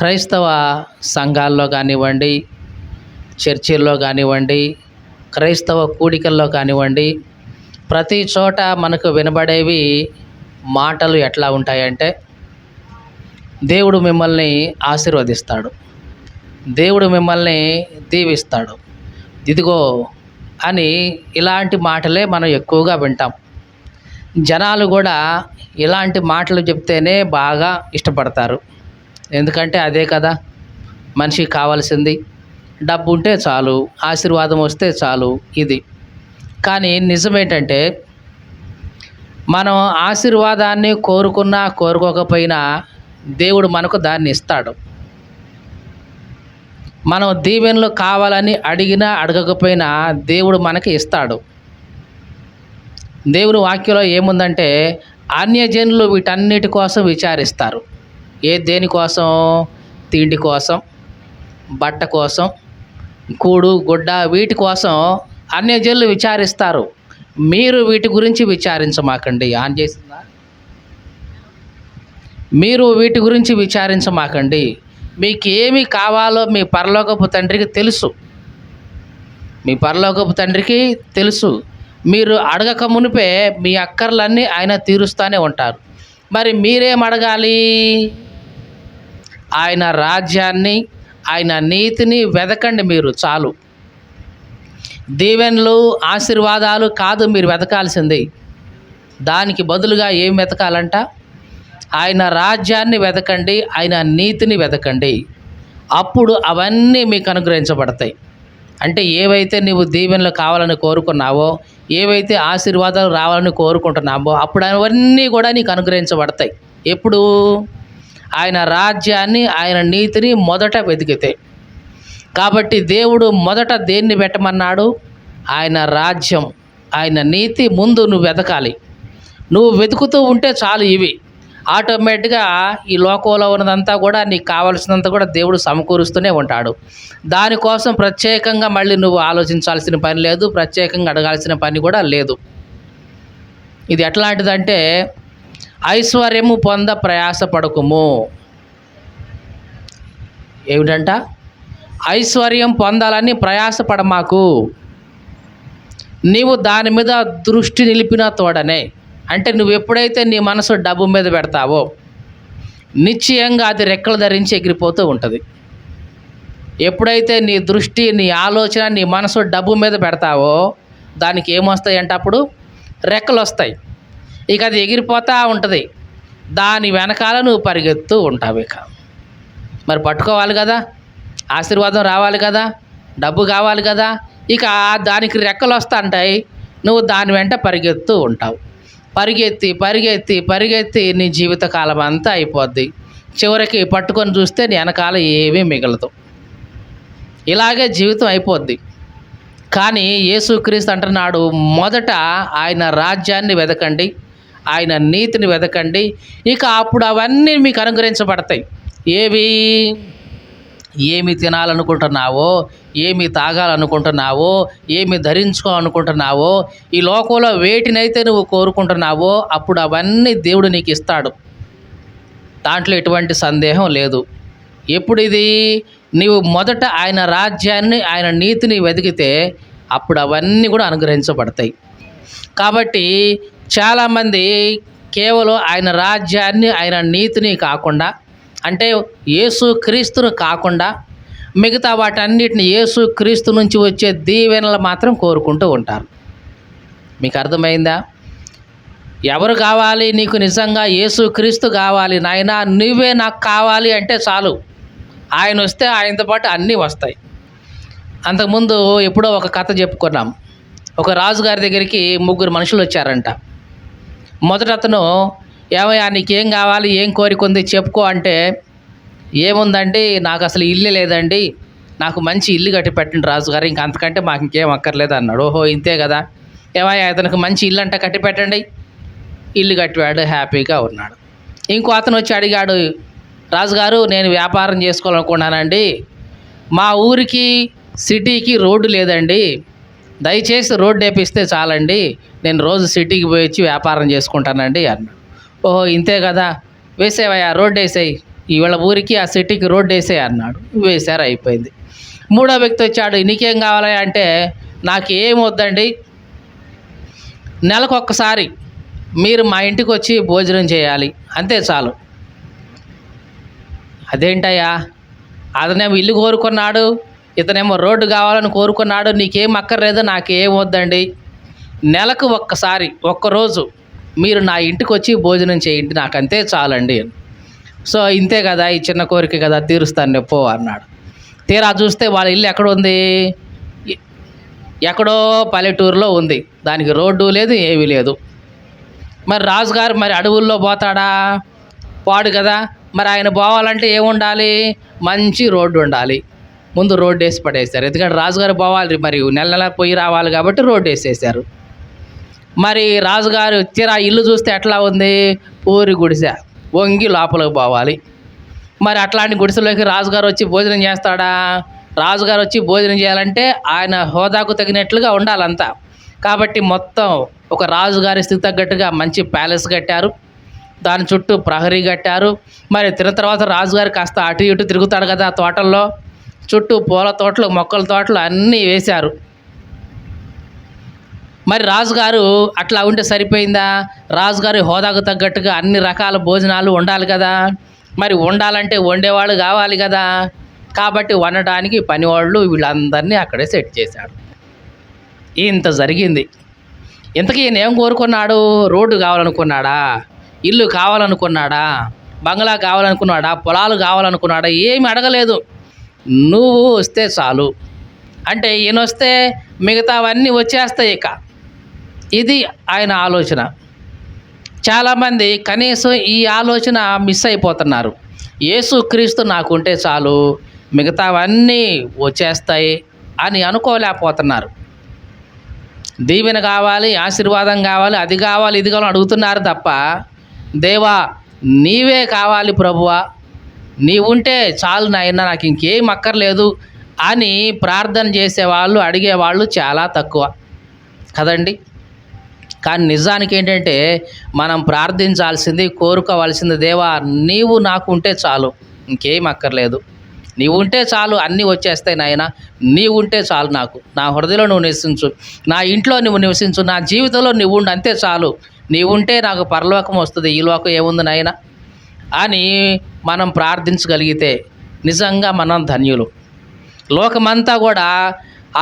క్రైస్తవ సంఘాల్లో కానివ్వండి, చర్చిల్లో కానివ్వండి, క్రైస్తవ కూడికల్లో కానివ్వండి, ప్రతి చోట మనకు వినబడేవి మాటలు ఎట్లా ఉంటాయంటే, దేవుడు మిమ్మల్ని ఆశీర్వదిస్తాడు, దేవుడు మిమ్మల్ని దీవిస్తాడు, ఇదిగో అని ఇలాంటి మాటలే మనం ఎక్కువగా వింటాం. జనాలు కూడా ఇలాంటి మాటలు చెప్తేనే బాగా ఇష్టపడతారు. ఎందుకంటే అదే కదా మనిషికి కావాల్సింది. డబ్బు ఉంటే చాలు, ఆశీర్వాదం వస్తే చాలు ఇది. కానీ నిజమేంటంటే, మనం ఆశీర్వాదాన్ని కోరుకున్నా కోరుకోకపోయినా దేవుడు మనకు దాన్ని ఇస్తాడు. మనం దీవెనలు కావాలని అడిగినా అడగకపోయినా దేవుడు మనకి ఇస్తాడు. దేవుని వాక్యంలో ఏముందంటే, అన్యజనులు వీటన్నిటి కోసం విచారిస్తారు. దేనికోసం? తిండి కోసం, బట్ట కోసం, కూడు గుడ్డ, వీటి కోసం అన్యజనులు విచారిస్తారు. మీరు వీటి గురించి విచారించమాకండి. ఆన్ చేసిందా? మీరు వీటి గురించి విచారించమాకండి. మీకు ఏమి కావాలో మీ పరలోకపు తండ్రికి తెలుసు. మీ పరలోకపు తండ్రికి తెలుసు. మీరు అడగక మునిపే మీ అక్కర్లన్నీ ఆయన తీరుస్తూనే ఉంటారు. మరి మీరేం అడగాలి? ఆయన రాజ్యాన్ని, ఆయన నీతిని వెదకండి. మీరు చాలు. దీవెనలు, ఆశీర్వాదాలు కాదు మీరు వెతకాల్సింది. దానికి బదులుగా ఏం వెతకాలంట? ఆయన రాజ్యాన్ని వెతకండి, ఆయన నీతిని వెతకండి. అప్పుడు అవన్నీ మీకు అనుగ్రహించబడతాయి. అంటే ఏవైతే నీవు దీవెనలు కావాలని కోరుకున్నావో, ఏవైతే ఆశీర్వాదాలు రావాలని కోరుకుంటున్నావో, అప్పుడు అవన్నీ కూడా నీకు అనుగ్రహించబడతాయి. ఎప్పుడు? ఆయన రాజ్యాన్ని, ఆయన నీతిని మొదట వెతికితే. కాబట్టి దేవుడు మొదట దేన్ని పెట్టమన్నాడు? ఆయన రాజ్యం, ఆయన నీతి ముందు నువ్వు వెతకాలి. నువ్వు వెతుకుతూ ఉంటే చాలు. ఇవి ఆటోమేటిక్గా ఈ లోకంలో ఉన్నదంతా కూడా నీకు కావాల్సినంత కూడా దేవుడు సమకూరుస్తూనే ఉంటాడు. దానికోసం ప్రత్యేకంగా మళ్ళీ నువ్వు ఆలోచించాల్సిన పని లేదు, ప్రత్యేకంగా అడగాల్సిన పని కూడా లేదు. ఇది ఎట్లాంటిదంటే, ఐశ్వర్యము పొంద ప్రయాసపడకుము. ఏమిటంట? ఐశ్వర్యం పొందాలని ప్రయాసపడమాకు, నీవు దాని మీద దృష్టి నిలిపిన తోడనే. అంటే నువ్వు ఎప్పుడైతే నీ మనసు డబ్బు మీద పెడతావో, నిశ్చయంగా అది రెక్కలు ధరించి ఎగిరిపోతూ ఉంటుంది. ఎప్పుడైతే నీ దృష్టి, నీ ఆలోచన, నీ మనసు డబ్బు మీద పెడతావో, దానికి ఏమొస్తాయి అంటే అప్పుడు రెక్కలు వస్తాయి. ఇక అది ఎగిరిపోతూ ఉంటుంది. దాని వెనకాల నువ్వు పరిగెత్తూ ఉంటావు. ఇక మరి పట్టుకోవాలి కదా, ఆశీర్వాదం రావాలి కదా, డబ్బు కావాలి కదా. ఇక దానికి రెక్కలు వస్తూ ఉంటాయి, నువ్వు దాని వెంట పరిగెత్తూ ఉంటావు. పరిగెత్తి పరిగెత్తి పరిగెత్తి నీ జీవితకాలం అంతా అయిపోద్ది. చివరికి పట్టుకొని చూస్తే నీ వెనకాల ఏమీ మిగలదు. ఇలాగే జీవితం అయిపోద్ది. కానీ యేసుక్రీస్తు అంటున్నాడు, మొదట ఆయన రాజ్యాన్ని వెతకండి, ఆయన నీతిని వెతకండి, ఇక అప్పుడు అవన్నీ మీకు అనుగ్రహించబడతాయి. ఏమి తినాలనుకుంటున్నావో, ఏమి తాగాలనుకుంటున్నావో, ఏమి ధరించుకోవాలనుకుంటున్నావో, ఈ లోకంలో వేటినైతే నువ్వు కోరుకుంటున్నావో, అప్పుడు అవన్నీ దేవుడు నీకు ఇస్తాడు. దాంట్లో ఎటువంటి సందేహం లేదు. ఎప్పుడు ఇది? నీవు మొదట ఆయన రాజ్యాన్ని, ఆయన నీతిని వెతికితే అప్పుడు అవన్నీ కూడా అనుగ్రహించబడతాయి. కాబట్టి చాలామంది కేవలం ఆయన రాజ్యాన్ని, ఆయన నీతిని కాకుండా, అంటే యేసుక్రీస్తును కాకుండా మిగతా వాటన్నిటిని, యేసుక్రీస్తు నుంచి వచ్చే దీవెనలు మాత్రం కోరుకుంటూ ఉంటారు. మీకు అర్థమైందా? ఎవరు కావాలి నీకు? నిజంగా యేసుక్రీస్తు కావాలి. నాయనా నువ్వే నాకు కావాలి అంటే చాలు. ఆయన వస్తే ఆయనతో పాటు అన్నీ వస్తాయి. అంతకుముందు ఎప్పుడో ఒక కథ చెప్పుకున్నాం. ఒక రాజుగారి దగ్గరికి 3 మనుషులు వచ్చారంట. మొదట అతను, ఏమయ్యా నీకేం కావాలి, ఏం కోరిక ఉంది చెప్పుకో అంటే, ఏముందండి నాకు అసలు ఇల్లు లేదండి, నాకు మంచి ఇల్లు కట్టి పెట్టండి రాజుగారు, ఇంక అంతకంటే మాకు ఇంకేం అక్కర్లేదు అన్నాడు. ఓహో ఇంతే కదా, ఏమయ్యా అతనికి మంచి ఇల్లు అంట కట్టి పెట్టండి. ఇల్లు కట్టివాడు, హ్యాపీగా ఉన్నాడు. ఇంకో అతను వచ్చి అడిగాడు, రాజుగారు నేను వ్యాపారం చేసుకోవాలనుకున్నానండి, మా ఊరికి సిటీకి రోడ్డు లేదండి, దయచేసి రోడ్డు వేపిస్తే చాలండి, నేను రోజు సిటీకి పోయి వచ్చి వ్యాపారం చేసుకుంటానండి అన్నాడు. ఓహో ఇంతే కదా, వేసేవయ్యా రోడ్డు వేసేయి, వీళ్ళ ఊరికి ఆ సిటీకి రోడ్డు వేసే అన్నాడు. వేశారు, అయిపోయింది. మూడో వ్యక్తి వచ్చాడు. నీకేం కావాలి అంటే, నాకు ఏం వద్దండి, నెలకు ఒక్కసారి మీరు మా ఇంటికి వచ్చి భోజనం చేయాలి, అంతే చాలు. అదేంటయ్యా, అతనేమో ఇల్లు కోరుకున్నాడు, ఇతనేమో రోడ్డు కావాలని కోరుకున్నాడు. నీకేం అక్కర్లేదు, నాకేం వద్దండి, నెలకు ఒక్కసారి ఒక్కరోజు మీరు నా ఇంటికి వచ్చి భోజనం చేయండి, నాకు అంతే చాలండి. సో ఇంతే కదా, ఈ చిన్న కోరిక కదా, తీరుస్తాను పో అన్నాడు. తీరా చూస్తే వాళ్ళ ఇల్లు ఎక్కడ ఉంది? ఎక్కడో పల్లెటూరులో ఉంది. దానికి రోడ్డు లేదు, ఏమీ లేదు. మరి రాజుగారు మరి అడవుల్లో పోతాడా? పోడు కదా. మరి ఆయన పోవాలంటే ఏముండాలి? మంచి రోడ్డు ఉండాలి. ముందు రోడ్డు వేసి పడేశారు. ఎందుకంటే రాజుగారు పోవాలి, మరి నెల నెల పోయి రావాలి కాబట్టి రోడ్డు వేసేసారు. మరి రాజుగారు తీరా ఇల్లు చూస్తే ఎట్లా ఉంది? పూరి గుడిసె, వంగి లోపలికి పోవాలి. మరి అట్లాంటి గుడిసెలోకి రాజుగారు వచ్చి భోజనం చేస్తాడా? రాజుగారు వచ్చి భోజనం చేయాలంటే ఆయన హోదాకు తగినట్లుగా ఉండాలంతా. కాబట్టి మొత్తం ఒక రాజుగారి స్థితి తగ్గట్టుగా మంచి ప్యాలెస్ కట్టారు, దాని చుట్టూ ప్రహరీ కట్టారు. మరి తిన్న తర్వాత రాజుగారు కాస్త అటు ఇటు తిరుగుతాడు కదా తోటల్లో, చుట్టూ పూల తోటలు, మొక్కల తోటలు అన్నీ వేశారు. మరి రాజుగారు అట్లా ఉంటే సరిపోయిందా? రాజుగారి హోదాకు తగ్గట్టుగా అన్ని రకాల భోజనాలు ఉండాలి కదా. మరి ఉండాలంటే వండేవాళ్ళు కావాలి కదా. కాబట్టి వండడానికి పనివాళ్ళు వీళ్ళందరినీ అక్కడే సెట్ చేశాడు. ఇంత జరిగింది. ఇంతకీ ఈయన ఏం కోరుకున్నాడు? రోడ్డు కావాలనుకున్నాడా? ఇల్లు కావాలనుకున్నాడా? బంగ్లా కావాలనుకున్నాడా? పొలాలు కావాలనుకున్నాడా? ఏమి అడగలేదు. నువ్వు వస్తే చాలు అంటే ఈయన వస్తే మిగతావన్నీ వచ్చేస్తాయి. ఇక ఇది ఆయన ఆలోచన. చాలామంది కనీసం ఈ ఆలోచన మిస్ అయిపోతున్నారు. యేసుక్రీస్తు నాకుంటే చాలు, మిగతావన్నీ వచ్చేస్తాయి అని అనుకోలేకపోతున్నారు. దీవెన కావాలి, ఆశీర్వాదం కావాలి, అది కావాలి, ఇది కావాలి అడుగుతున్నారు తప్ప, దేవా నీవే కావాలి ప్రభువా, నీవుంటే చాలు నాయన, నాకు ఇంకేం అక్కర్లేదు అని ప్రార్థన చేసేవాళ్ళు, అడిగేవాళ్ళు చాలా తక్కువ కదండి. కానీ నిజానికి ఏంటంటే మనం ప్రార్థించాల్సింది, కోరుకోవాల్సింది, దేవా నీవు నాకు ఉంటే చాలు, ఇంకేం అక్కర్లేదు, నీవు ఉంటే చాలు, అన్నీ వచ్చేస్తాయి నాయన, నీవు ఉంటే చాలు, నాకు నా హృదయంలో నువ్వు నివసించు, నా ఇంట్లో నువ్వు నివసించు, నా జీవితంలో నువ్వు ఉండు, అంతే చాలు, నీవు ఉంటే నాకు పరలోకం వస్తుంది, ఈ లోకం ఏముంది నాయన అని మనం ప్రార్థించగలిగితే నిజంగా మనం ధన్యులు. లోకమంతా కూడా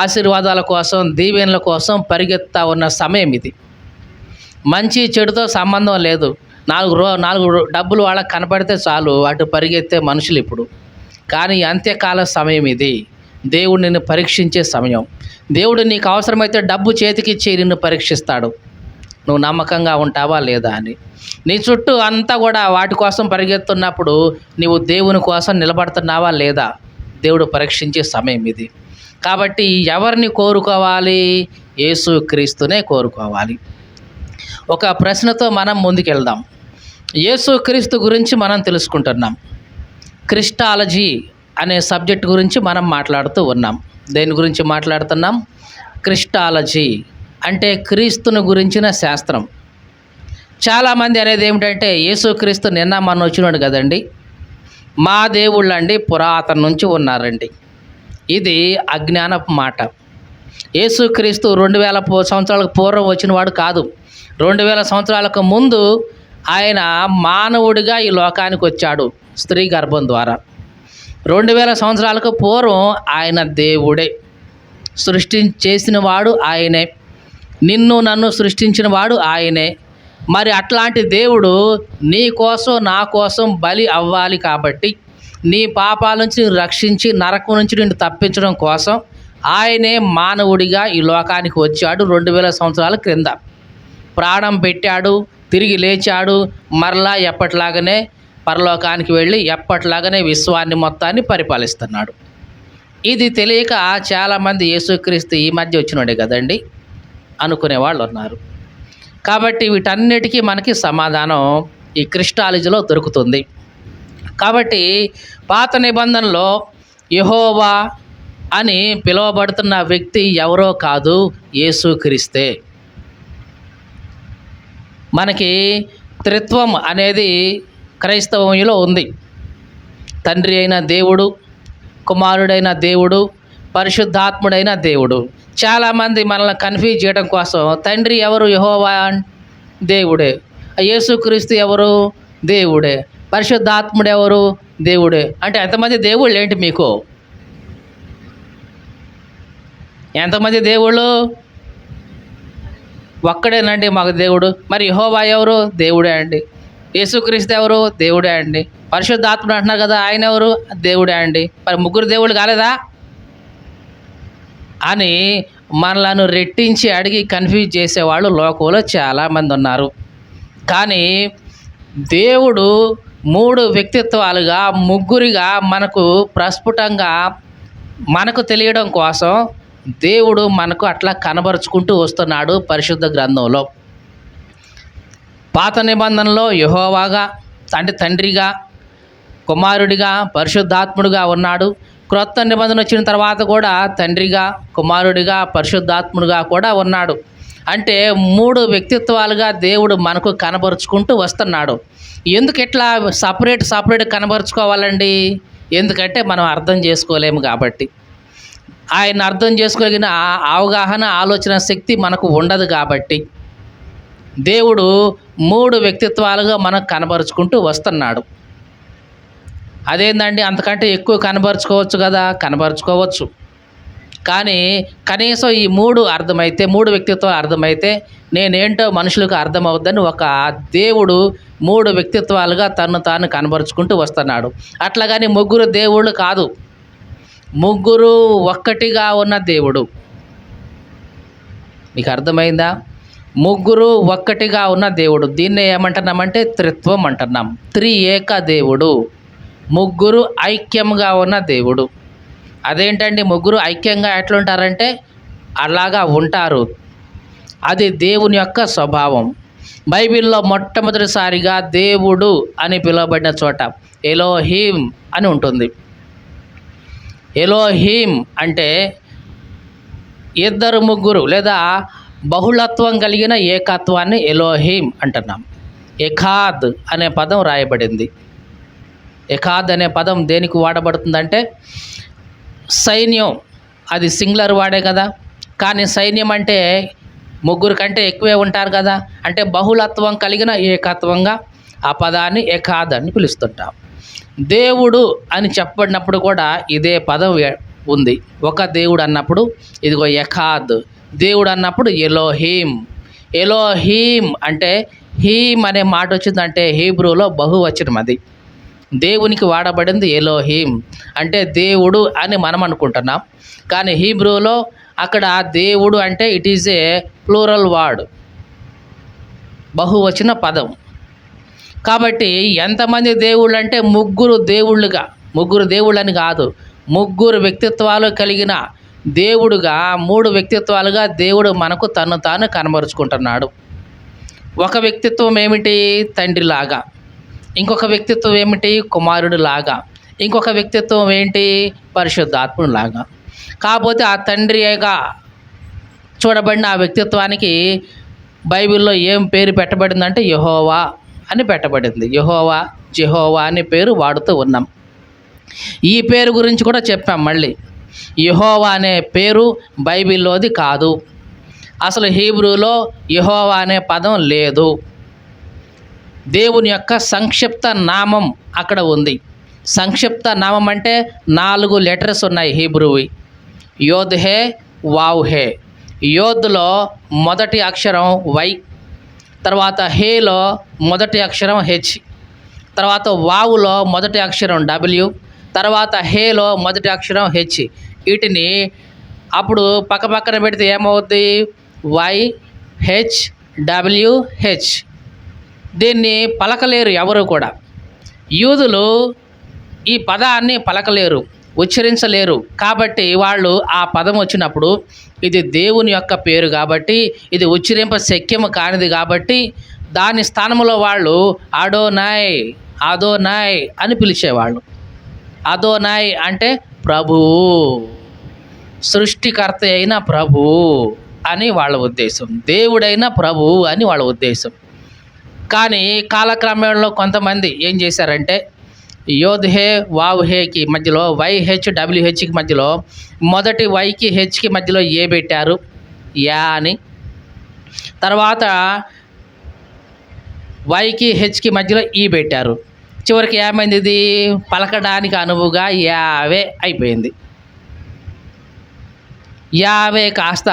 ఆశీర్వాదాల కోసం, దీవెనల కోసం పరిగెత్తా ఉన్న సమయం ఇది. మంచి చెడుతో సంబంధం లేదు. నాలుగు డబ్బులు వాళ్ళకి కనపడితే చాలు, అటు పరిగెత్తే మనుషులు ఇప్పుడు. కానీ అంత్యకాల సమయం ఇది. దేవుడు నిన్ను పరీక్షించే సమయం. దేవుడు నీకు అవసరమైతే డబ్బు చేతికిచ్చి నిన్ను పరీక్షిస్తాడు, నువ్వు నమ్మకంగా ఉంటావా లేదా అని. నీ చుట్టూ అంతా కూడా వాటి కోసం పరిగెత్తున్నప్పుడు నీవు దేవుని కోసం నిలబడుతున్నావా లేదా? దేవుడు పరీక్షించే సమయం ఇది. కాబట్టి ఎవరిని కోరుకోవాలి? యేసుక్రీస్తునే కోరుకోవాలి. ఒక ప్రశ్నతో మనం ముందుకెళ్దాం. యేసుక్రీస్తు గురించి మనం తెలుసుకుంటున్నాం. క్రిస్టాలజీ అనే సబ్జెక్ట్ గురించి మనం మాట్లాడుతూ ఉన్నాం. దేని గురించి మాట్లాడుతున్నాం? క్రిస్టాలజీ అంటే క్రీస్తుని గురించిన శాస్త్రం. చాలామంది అనేది ఏమిటంటే యేసుక్రీస్తు నిన్న మొన్న వచ్చినాడు కదండి, మా దేవుళ్ళండి పురాతన నుంచి ఉన్నారండి. ఇది అజ్ఞానపు మాట. యేసుక్రీస్తు 2000 సంవత్సరాలకు పూర్వం వచ్చినవాడు కాదు. 2000 సంవత్సరాలకు ముందు ఆయన మానవుడిగా ఈ లోకానికి వచ్చాడు స్త్రీ గర్భం ద్వారా. 2000 సంవత్సరాలకు పూర్వం ఆయన దేవుడే, చేసిన వాడు ఆయనే, నిన్ను నన్ను సృష్టించిన వాడు ఆయనే. మరి అట్లాంటి దేవుడు నీ కోసం నా కోసం బలి అవ్వాలి కాబట్టి, నీ పాపాల నుంచి రక్షించి నరకం నుంచి నిన్ను తప్పించడం కోసం ఆయనే మానవుడిగా ఈ లోకానికి వచ్చాడు. 2000 సంవత్సరాల క్రింద ప్రాణం పెట్టాడు, తిరిగి లేచాడు, మరలా ఎప్పట్లాగానే పరలోకానికి వెళ్ళి ఎప్పట్లాగానే విశ్వాన్ని మొత్తాన్ని పరిపాలిస్తున్నాడు. ఇది తెలియక చాలామంది యేసుక్రీస్తు ఈ మధ్య వచ్చినాడే కదండి అనుకునే వాళ్ళు ఉన్నారు. కాబట్టి వీటన్నిటికీ మనకి సమాధానం ఈ క్రిస్టాలజీలో దొరుకుతుంది. కాబట్టి పాత నిబంధనలో యెహోవా అని పిలువబడుతున్న వ్యక్తి ఎవరో కాదు, యేసుక్రీస్తే. మనకి త్రిత్వం అనేది క్రైస్తవంలో ఉంది. తండ్రి అయిన దేవుడు, కుమారుడైన దేవుడు, పరిశుద్ధాత్ముడైన దేవుడు. చాలామంది మనల్ని కన్ఫ్యూజ్ చేయడం కోసం తండ్రి ఎవరు? యెహోవా దేవుడే. యేసుక్రీస్తు ఎవరు? దేవుడే. పరిశుద్ధాత్ముడు ఎవరు? దేవుడే. అంటే ఎంతమంది దేవుళ్ళు ఏంటి మీకు? ఎంతమంది దేవుళ్ళు? ఒక్కడేనండి మాకు దేవుడు. మరి యెహోవా ఎవరు? దేవుడే అండి. యేసుక్రీస్తు ఎవరు? దేవుడే అండి. పరిశుద్ధాత్ముడు అంటున్నారు కదా, ఆయన ఎవరు? దేవుడే అండి. మరి ముగ్గురు దేవుళ్ళు కాలేదా అని మనలను రెట్టించి అడిగి కన్ఫ్యూజ్ చేసేవాళ్ళు లోకంలో చాలామంది ఉన్నారు. కానీ దేవుడు 3 వ్యక్తిత్వాలుగా, ముగ్గురిగా మనకు ప్రస్ఫుటంగా మనకు తెలియడం కోసం దేవుడు మనకు అట్లా కనబరుచుకుంటూ వస్తున్నాడు పరిశుద్ధ గ్రంథంలో. పాత నిబంధనలో యెహోవాగా అంటే తండ్రిగా, కుమారుడిగా, పరిశుద్ధాత్ముడిగా ఉన్నాడు. క్రొత్త నిబంధన వచ్చిన తర్వాత కూడా తండ్రిగా, కుమారుడిగా, పరిశుద్ధాత్ముడిగా కూడా ఉన్నాడు. అంటే 3 వ్యక్తిత్వాలుగా దేవుడు మనకు కనబరుచుకుంటూ వస్తున్నాడు. ఎందుకు ఇట్లా సపరేట్ కనబరుచుకోవాలండి? ఎందుకంటే మనం అర్థం చేసుకోలేము కాబట్టి. ఆయన అర్థం చేసుకోగలిగిన అవగాహన, ఆలోచన శక్తి మనకు ఉండదు కాబట్టి దేవుడు 3 వ్యక్తిత్వాలుగా మనకు కనబరుచుకుంటూ వస్తున్నాడు. అదేందండి, అంతకంటే ఎక్కువ కనబరుచుకోవచ్చు కదా? కనబరుచుకోవచ్చు. కానీ కనీసం ఈ 3 అర్థమైతే, 3 వ్యక్తిత్వాలు అర్థమైతే నేనేంటో మనుషులకు అర్థమవుద్దని ఒక దేవుడు 3 వ్యక్తిత్వాలుగా తను తాను కనబరుచుకుంటూ వస్తున్నాడు. అట్లాగని ముగ్గురు దేవుళ్ళు కాదు, ముగ్గురు ఒక్కటిగా ఉన్న దేవుడు. మీకు అర్థమైందా? ముగ్గురు ఒక్కటిగా ఉన్న దేవుడు. దీన్నే ఏమంటున్నామంటే త్రిత్వం అంటున్నాం. త్రియేక దేవుడు, ముగ్గురు ఐక్యంగా ఉన్న దేవుడు. అదేంటండి ముగ్గురు ఐక్యంగా ఎట్లుంటారంటే అలాగా ఉంటారు. అది దేవుని యొక్క స్వభావం. బైబిల్లో మొట్టమొదటిసారిగా దేవుడు అని పిలువబడిన చోట ఎలోహీం అని ఉంటుంది. ఎలోహీం అంటే ఇద్దరు ముగ్గురు లేదా బహుళత్వం కలిగిన ఏకత్వాన్ని ఎలోహీం అంటున్నాం. ఎఖాద్ అనే పదం రాయబడింది. ఎఖాద్ అనే పదం దేనికి వాడబడుతుందంటే సైన్యం, అది సింగులర్ వాడే కదా. కానీ సైన్యం అంటే ముగ్గురు కంటే ఎక్కువే ఉంటారు కదా. అంటే బహుళత్వం కలిగిన ఏకత్వంగా ఆ పదాన్ని ఎఖాద్ అని పిలుస్తుంటాం. దేవుడు అని చెప్పబడినప్పుడు కూడా ఇదే పదం ఉంది. ఒక దేవుడు అన్నప్పుడు ఇదిగో ఎఖాద్, దేవుడు అన్నప్పుడు ఎలోహీం. ఎలోహీం అంటే హీమ్ అనే మాట వచ్చిందంటే హీబ్రూలో బహువచనం. అది దేవునికి వాడబడింది ఎలోహీం అంటే దేవుడు అని మనం అనుకుంటున్నాం. కానీ హీబ్రూలో అక్కడ దేవుడు అంటే it is a plural word, బహువచన పదం. కాబట్టి ఎంతమంది దేవుళ్ళు అంటే ముగ్గురు దేవుళ్ళుగా, ముగ్గురు దేవుళ్ళని కాదు, ముగ్గురు వ్యక్తిత్వాలు కలిగిన దేవుడుగా, 3 వ్యక్తిత్వాలుగా దేవుడు మనకు తను తాను కనబరుచుకుంటున్నాడు. ఒక వ్యక్తిత్వం ఏమిటి? తండ్రిలాగా. ఇంకొక వ్యక్తిత్వం ఏమిటి? కుమారుడిలాగా. ఇంకొక వ్యక్తిత్వం ఏంటి? పరిశుద్ధాత్ముడిలాగా. కాకపోతే ఆ తండ్రిగా చూడబడిన ఆ వ్యక్తిత్వానికి బైబిల్లో ఏం పేరు పెట్టబడిందంటే యెహోవా అని పెట్టబడింది. యెహోవా, జెహోవా అనే పేరు వాడుతూ ఉన్నాం. ఈ పేరు గురించి కూడా చెప్పాం. మళ్ళీ యెహోవా అనే పేరు బైబిల్లోది కాదు. అసలు హీబ్రూలో యెహోవా అనే పదం లేదు. దేవుని యొక్క సంక్షిప్త నామం అక్కడ ఉంది. సంక్షిప్త నామం అంటే 4 లెటర్స్ ఉన్నాయి హీబ్రూవి. యోద్ హే, వావ్ హే. యోద్లో మొదటి అక్షరం వై, తర్వాత హేలో మొదటి అక్షరం హెచ్, తర్వాత వావులో మొదటి అక్షరం డబ్ల్యూ, తర్వాత హేలో మొదటి అక్షరం హెచ్. వీటిని అప్పుడు పక్కన పెడితే ఏమవుద్ది? Why H W H. దీన్ని పలకలేరు ఎవరు కూడా. యూదులు ఈ పదాన్ని పలకలేరు, ఉచ్చరించలేరు. కాబట్టి వాళ్ళు ఆ పదం వచ్చినప్పుడు ఇది దేవుని యొక్క పేరు కాబట్టి, ఇది ఉచ్చరింప శక్యము కానిది కాబట్టి దాని స్థానంలో వాళ్ళు అడోనాయ్, అదోనాయ్ అని పిలిచేవాళ్ళు. అదోనాయ్ అంటే ప్రభువు, సృష్టికర్త అయిన ప్రభువు అని వాళ్ళ ఉద్దేశం. దేవుడైన ప్రభువు అని వాళ్ళ ఉద్దేశం. కానీ కాలక్రమంలో కొంతమంది ఏం చేశారంటే యోద్ హే వావ్ హేకి మధ్యలో YHWHకి మధ్యలో మొదటి వైకి హెచ్కి మధ్యలో ఏ పెట్టారు, యా అని. తర్వాత వైకి హెచ్కి మధ్యలో ఈ పెట్టారు. చివరికి ఏమైంది, ఇది పలకడానికి అనువుగా యావే అయిపోయింది. యావే కాస్త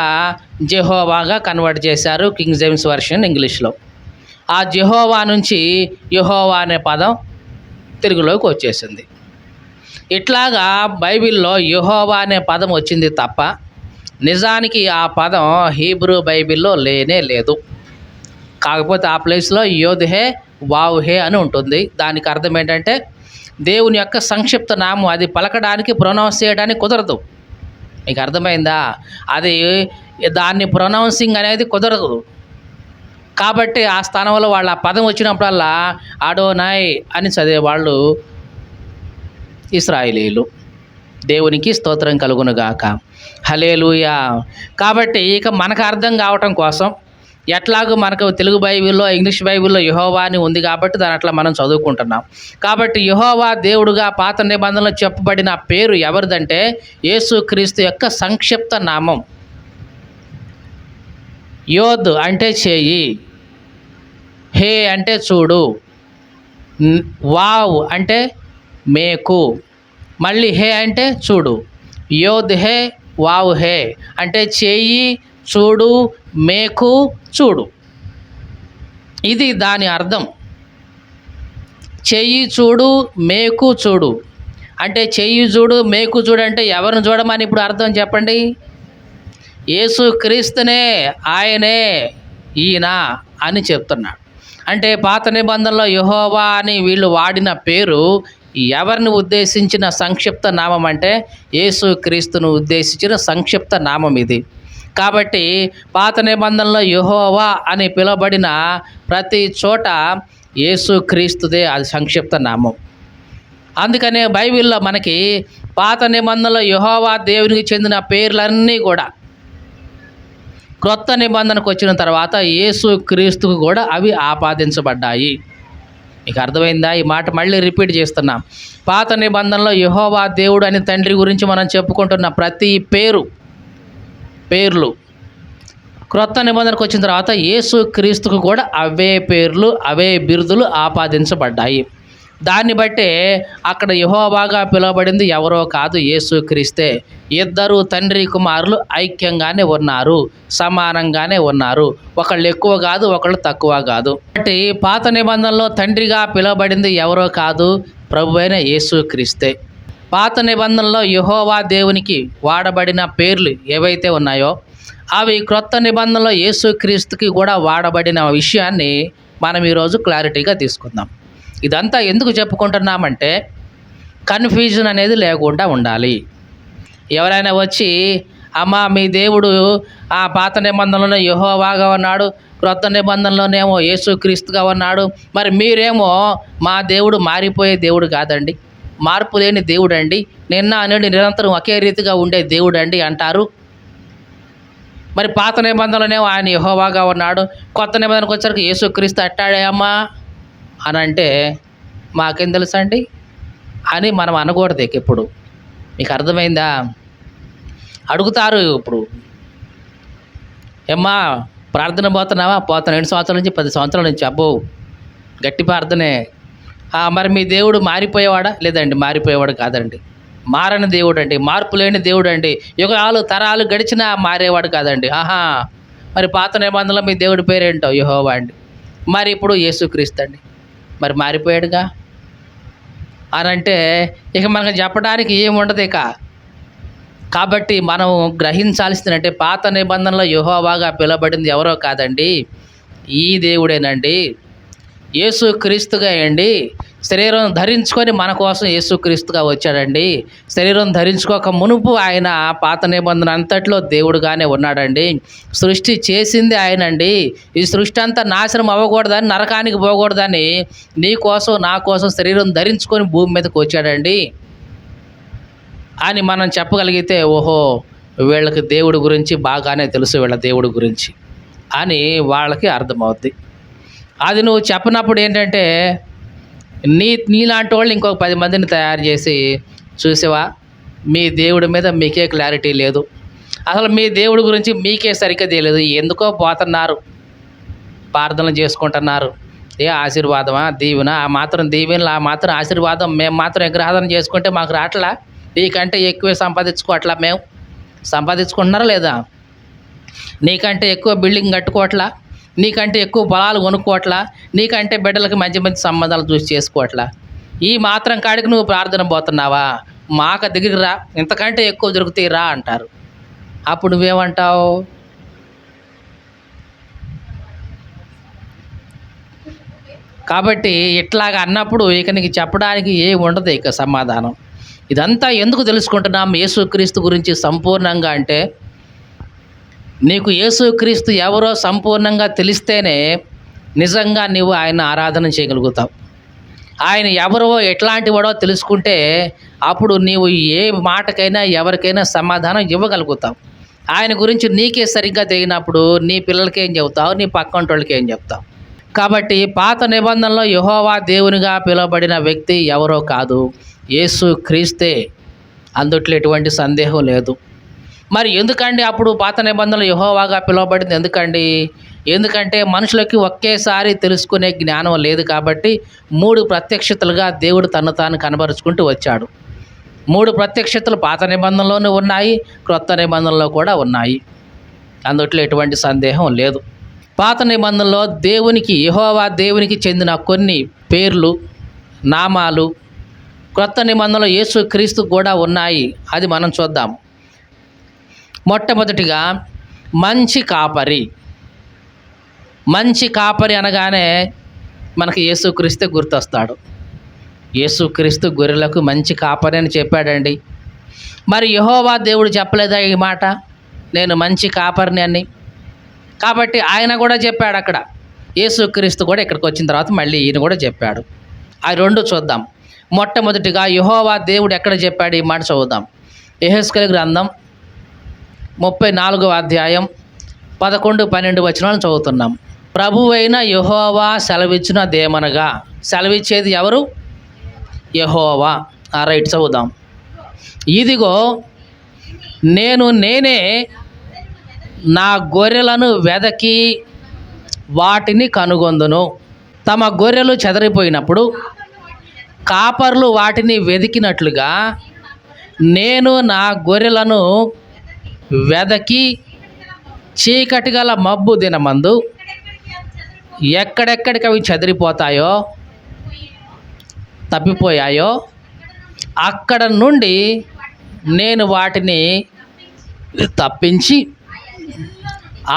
జెహోవాగా కన్వర్ట్ చేశారు కింగ్ జేమ్స్ వర్షన్ ఇంగ్లీష్లో. ఆ జెహోవా నుంచి యెహోవా అనే పదం తెలుగులోకి వచ్చేసింది. ఇట్లాగా బైబిల్లో యెహోవా అనే పదం వచ్చింది తప్ప నిజానికి ఆ పదం హీబ్రూ బైబిల్లో లేనే లేదు. కాకపోతే ఆ ప్లేస్లో యోద్ హే వావ్ హే అని ఉంటుంది. దానికి అర్థం ఏంటంటే దేవుని యొక్క సంక్షిప్త నామం. అది పలకడానికి ప్రొనౌన్స్ చేయడానికి కుదరదు. మీకు అర్థమైందా? అది దాన్ని ప్రొనౌన్సింగ్ అనేది కుదరదు. కాబట్టి ఆ స్థానంలో వాళ్ళు ఆ పదం వచ్చినప్పుడల్లా అడోనాయ్ అని చదివేవాళ్ళు ఇశ్రాయేలీయులు. దేవునికి స్తోత్రం కలుగునుగాక. హల్లెలూయా. కాబట్టి ఇక మనకు అర్థం కావటం కోసం ఎట్లాగో మనకు తెలుగు బైబిల్లో, ఇంగ్లీష్ బైబిల్లో యెహోవా అని ఉంది కాబట్టి దాని అట్లా మనం చదువుకుంటున్నాం. కాబట్టి యెహోవా దేవుడుగా పాత నిబంధనలో చెప్పబడిన పేరు ఎవరిదంటే యేసుక్రీస్తు యొక్క సంక్షిప్త నామం. యోద్ అంటే చేయి, హే అంటే చూడు, వావ్ అంటే మేకు, మళ్ళీ హే అంటే చూడు. యోద్ హే వావ్ హే అంటే చేయి, చూడు, మేకు, చూడు. ఇది దాని అర్థం. చెయ్యి చూడు, మేకు చూడు అంటే చెయ్యి చూడు, మేకు చూడు అంటే ఎవరిని చూడమని ఇప్పుడు అర్థం చెప్పండి? యేసు క్రీస్తునే, ఆయనే, ఈయన అని చెప్తున్నాడు. అంటే పాత నిబంధనలో యెహోవా అని వీళ్ళు వాడిన పేరు ఎవరిని ఉద్దేశించిన సంక్షిప్త నామం అంటే యేసు క్రీస్తును ఉద్దేశించిన సంక్షిప్త నామం ఇది. కాబట్టి పాత నిబంధనలో యెహోవా అని పిలువబడిన ప్రతి చోట యేసు క్రీస్తుదే అది సంక్షిప్త నామం. అందుకనే బైబిల్లో మనకి పాత నిబంధనలో యెహోవా దేవునికి చెందిన పేర్లన్నీ కూడా క్రొత్త నిబంధనకు వచ్చిన తర్వాత యేసు క్రీస్తుకు కూడా అవి ఆపాదించబడ్డాయి. మీకు అర్థమైందా? ఈ మాట మళ్ళీ రిపీట్ చేస్తున్నాం. పాత నిబంధనలో యెహోవా దేవుడు అని తండ్రి గురించి మనం చెప్పుకుంటున్న ప్రతి పేర్లు క్రొత్త నిబంధనకు వచ్చిన తర్వాత యేసు క్రీస్తుకు కూడా అవే పేర్లు, అవే బిరుదులు ఆపాదించబడ్డాయి. దాన్ని బట్టే అక్కడ యెహోవాగా పిలువబడింది ఎవరో కాదు, యేసు క్రీస్తే. ఇద్దరు తండ్రి కుమారులు ఐక్యంగానే ఉన్నారు, సమానంగానే ఉన్నారు. ఒకళ్ళు ఎక్కువ కాదు, ఒకళ్ళు తక్కువ కాదు. కాబట్టి పాత నిబంధనలో తండ్రిగా పిలువబడింది ఎవరో కాదు, ప్రభువైన యేసు క్రీస్తే. పాత నిబంధనలో యెహోవా దేవునికి వాడబడిన పేర్లు ఏవైతే ఉన్నాయో అవి క్రొత్త నిబంధనలో యేసు క్రీస్తుకి కూడా వాడబడిన విషయాన్ని మనం ఈరోజు క్లారిటీగా తీసుకుందాం. ఇదంతా ఎందుకు చెప్పుకుంటున్నామంటే కన్ఫ్యూజన్ అనేది లేకుండా ఉండాలి. ఎవరైనా వచ్చి అమ్మ మీ దేవుడు ఆ పాత నిబంధనలోనే యెహోవాగా ఉన్నాడు, క్రొత్త నిబంధనలోనేమో యేసుక్రీస్తుగా ఉన్నాడు, మరి మీరేమో మా దేవుడు మారిపోయే దేవుడు కాదండి, మార్పు లేని దేవుడు అండి, నిన్న నేడు నిరంతరం ఒకే రీతిగా ఉండే దేవుడు అండి అంటారు. మరి పాత నిబంధనలోనేమో ఆయన యెహోవాగా ఉన్నాడు, కొత్త నిబంధనకు వచ్చరికి యేసుక్రీస్తు అట్టాడే అమ్మా అని అంటే మాకేం తెలుసండి అని మనం అనకూడదు. ఎప్పుడు మీకు అర్థమైందా? అడుగుతారు ఇప్పుడు, ఏమ్మా ప్రార్థన పోతున్నావా? పోతాను. 2 సంవత్సరాల నుంచి 10 సంవత్సరాల నుంచి. అబ్బో గట్టి ప్రార్థనే. మరి మీ దేవుడు మారిపోయేవాడా? లేదండి, మారిపోయేవాడు కాదండి, మారని దేవుడు అండి, మార్పు లేని దేవుడు అండి, యుగాలు తరాలు గడిచినా మారేవాడు కాదండి. మరి పాత నిబంధనలో మీ దేవుడి పేరేంటో? యెహోవా అండి. మరి ఇప్పుడు యేసుక్రీస్తు అండి, మరి మారిపోయాడుగా అని అంటే ఇక మనకు చెప్పడానికి ఏముండదు ఇక. కాబట్టి మనం గ్రహించాల్సిందంటే పాత నిబంధనలో యెహోవాగా పిలువబడింది ఎవరో కాదండి, ఈ దేవుడేనండి, యేసుక్రీస్తుగా అండి. శరీరం ధరించుకొని మన కోసం యేసుక్రీస్తుగా వచ్చాడండి. శరీరం ధరించుకోక మునుపు ఆయన పాత నిబంధన అంతట్లో దేవుడుగానే ఉన్నాడండి. సృష్టి చేసింది ఆయనండి. ఈ సృష్టి అంతా నాశనం అవ్వకూడదని, నరకానికి పోకూడదని నీ కోసం నా కోసం శరీరం ధరించుకొని భూమి మీదకి వచ్చాడండి అని మనం చెప్పగలిగితే ఓహో వీళ్ళకి దేవుడి గురించి బాగానే తెలుసు, వీళ్ళ దేవుడి గురించి అని వాళ్ళకి అర్థమవుద్ది. అది నువ్వు చెప్పినప్పుడు ఏంటంటే నీలాంటి వాళ్ళు ఇంకొక 10 మందిని తయారు చేసి, చూసావా మీ దేవుడి మీద మీకే క్లారిటీ లేదు, అసలు మీ దేవుడి గురించి మీకే సరిగ్గా తెలియదు, ఎందుకో పోతున్నారు, ప్రార్థనలు చేసుకుంటున్నారు, ఏ ఆశీర్వాదమా దీవెన, ఆ మాత్రం దీవెనలు ఆ మాత్రం ఆశీర్వాదం మేము మాత్రం విగ్రహాధన చేసుకుంటే మాకు రావట్లా, నీకంటే ఎక్కువే సంపాదించుకోవట్లా, మేము సంపాదించుకుంటున్నారా లేదా, నీకంటే ఎక్కువ బిల్డింగ్ కట్టుకోవట్లా, నీకంటే ఎక్కువ పొలాలు కొనుక్కోవట్లా, నీకంటే బిడ్డలకి మంచి మంచి సంబంధాలు చూసి చేసుకోవట్లా, ఈ మాత్రం కాడికి నువ్వు ప్రార్థన పోతున్నావా, మాకు దగ్గరికి రా, ఇంతకంటే ఎక్కువ దొరుకుతాయి రా అంటారు. అప్పుడు నువ్వేమంటావు? కాబట్టి ఇట్లాగ అన్నప్పుడు ఇక నీకు చెప్పడానికి ఏమి ఉండదు ఇక సమాధానం. ఇదంతా ఎందుకు తెలుసుకుంటున్నాం యేసుక్రీస్తు గురించి సంపూర్ణంగా అంటే, నీకు యేసుక్రీస్తు ఎవరో సంపూర్ణంగా తెలిస్తేనే నిజంగా నీవు ఆయన ఆరాధన చేయగలుగుతావు. ఆయన ఎవరో ఎట్లాంటి వాడో తెలుసుకుంటే అప్పుడు నీవు ఏ మాటకైనా ఎవరికైనా సమాధానం ఇవ్వగలుగుతావు. ఆయన గురించి నీకే సరిగ్గా తెలియనప్పుడు నీ పిల్లలకి ఏం చెబుతావు, నీ పక్కంటి వాళ్ళకి ఏం చెప్తావు? కాబట్టి పాత నిబంధనలో యెహోవా దేవునిగా పిలువబడిన వ్యక్తి ఎవరో కాదు, యేసు క్రీస్తే, అందుట్లో ఎటువంటి సందేహం లేదు. మరి ఎందుకండి అప్పుడు పాత నిబంధనలు యెహోవాగా పిలువబడింది ఎందుకండి? ఎందుకంటే మనుషులకి ఒకేసారి తెలుసుకునే జ్ఞానం లేదు కాబట్టి 3 ప్రత్యక్షతలుగా దేవుడు తను తాను కనబరుచుకుంటూ వచ్చాడు. 3 ప్రత్యక్షతలు పాత నిబంధనలోనూ ఉన్నాయి, క్రొత్త నిబంధనలో కూడా ఉన్నాయి, అందుట్లో ఎటువంటి సందేహం లేదు. పాత నిబంధనలో దేవునికి, యెహోవా దేవునికి చెందిన కొన్ని పేర్లు, నామాలు క్రొత్త నిబంధనలో యేసు క్రీస్తు కూడా ఉన్నాయి. అది మనం చూద్దాం. మొట్టమొదటిగా మంచి కాపరి. మంచి కాపరి అనగానే మనకి యేసుక్రీస్తే గుర్తొస్తాడు. యేసుక్రీస్తు గొర్రెలకు మంచి కాపరి అని చెప్పాడండి. మరి యెహోవా దేవుడు చెప్పలేదా ఈ మాట, నేను మంచి కాపరిని అని? కాబట్టి ఆయన కూడా చెప్పాడు అక్కడ. యేసుక్రీస్తు కూడా ఇక్కడికి వచ్చిన తర్వాత మళ్ళీ ఈయన కూడా చెప్పాడు. ఆ 2 చూద్దాం. మొట్టమొదటిగా యెహోవా దేవుడు ఎక్కడ చెప్పాడు ఈ మాట చదువుదాం. యెహెజ్కేలు గ్రంథం 34వ అధ్యాయం 11, 12 వచనాలను చదువుతున్నాం. ప్రభువైన యెహోవా సెలవిచ్చినదేమనగా, సెలవిచ్చేది ఎవరు? యెహోవా. రైట్, చదువుదాం. ఇదిగో నేనే నా గొర్రెలను వెదకి వాటిని కనుగొందును. తమ గొర్రెలు చెదరిపోయినప్పుడు కాపర్లు వాటిని వెదికినట్లుగా నేను నా గొర్రెలను వెదకి చీకటి గల మబ్బు దినమందు ఎక్కడెక్కడికి అవి చెదిరిపోతాయో, తప్పిపోయాయో అక్కడ నుండి నేను వాటిని తప్పించి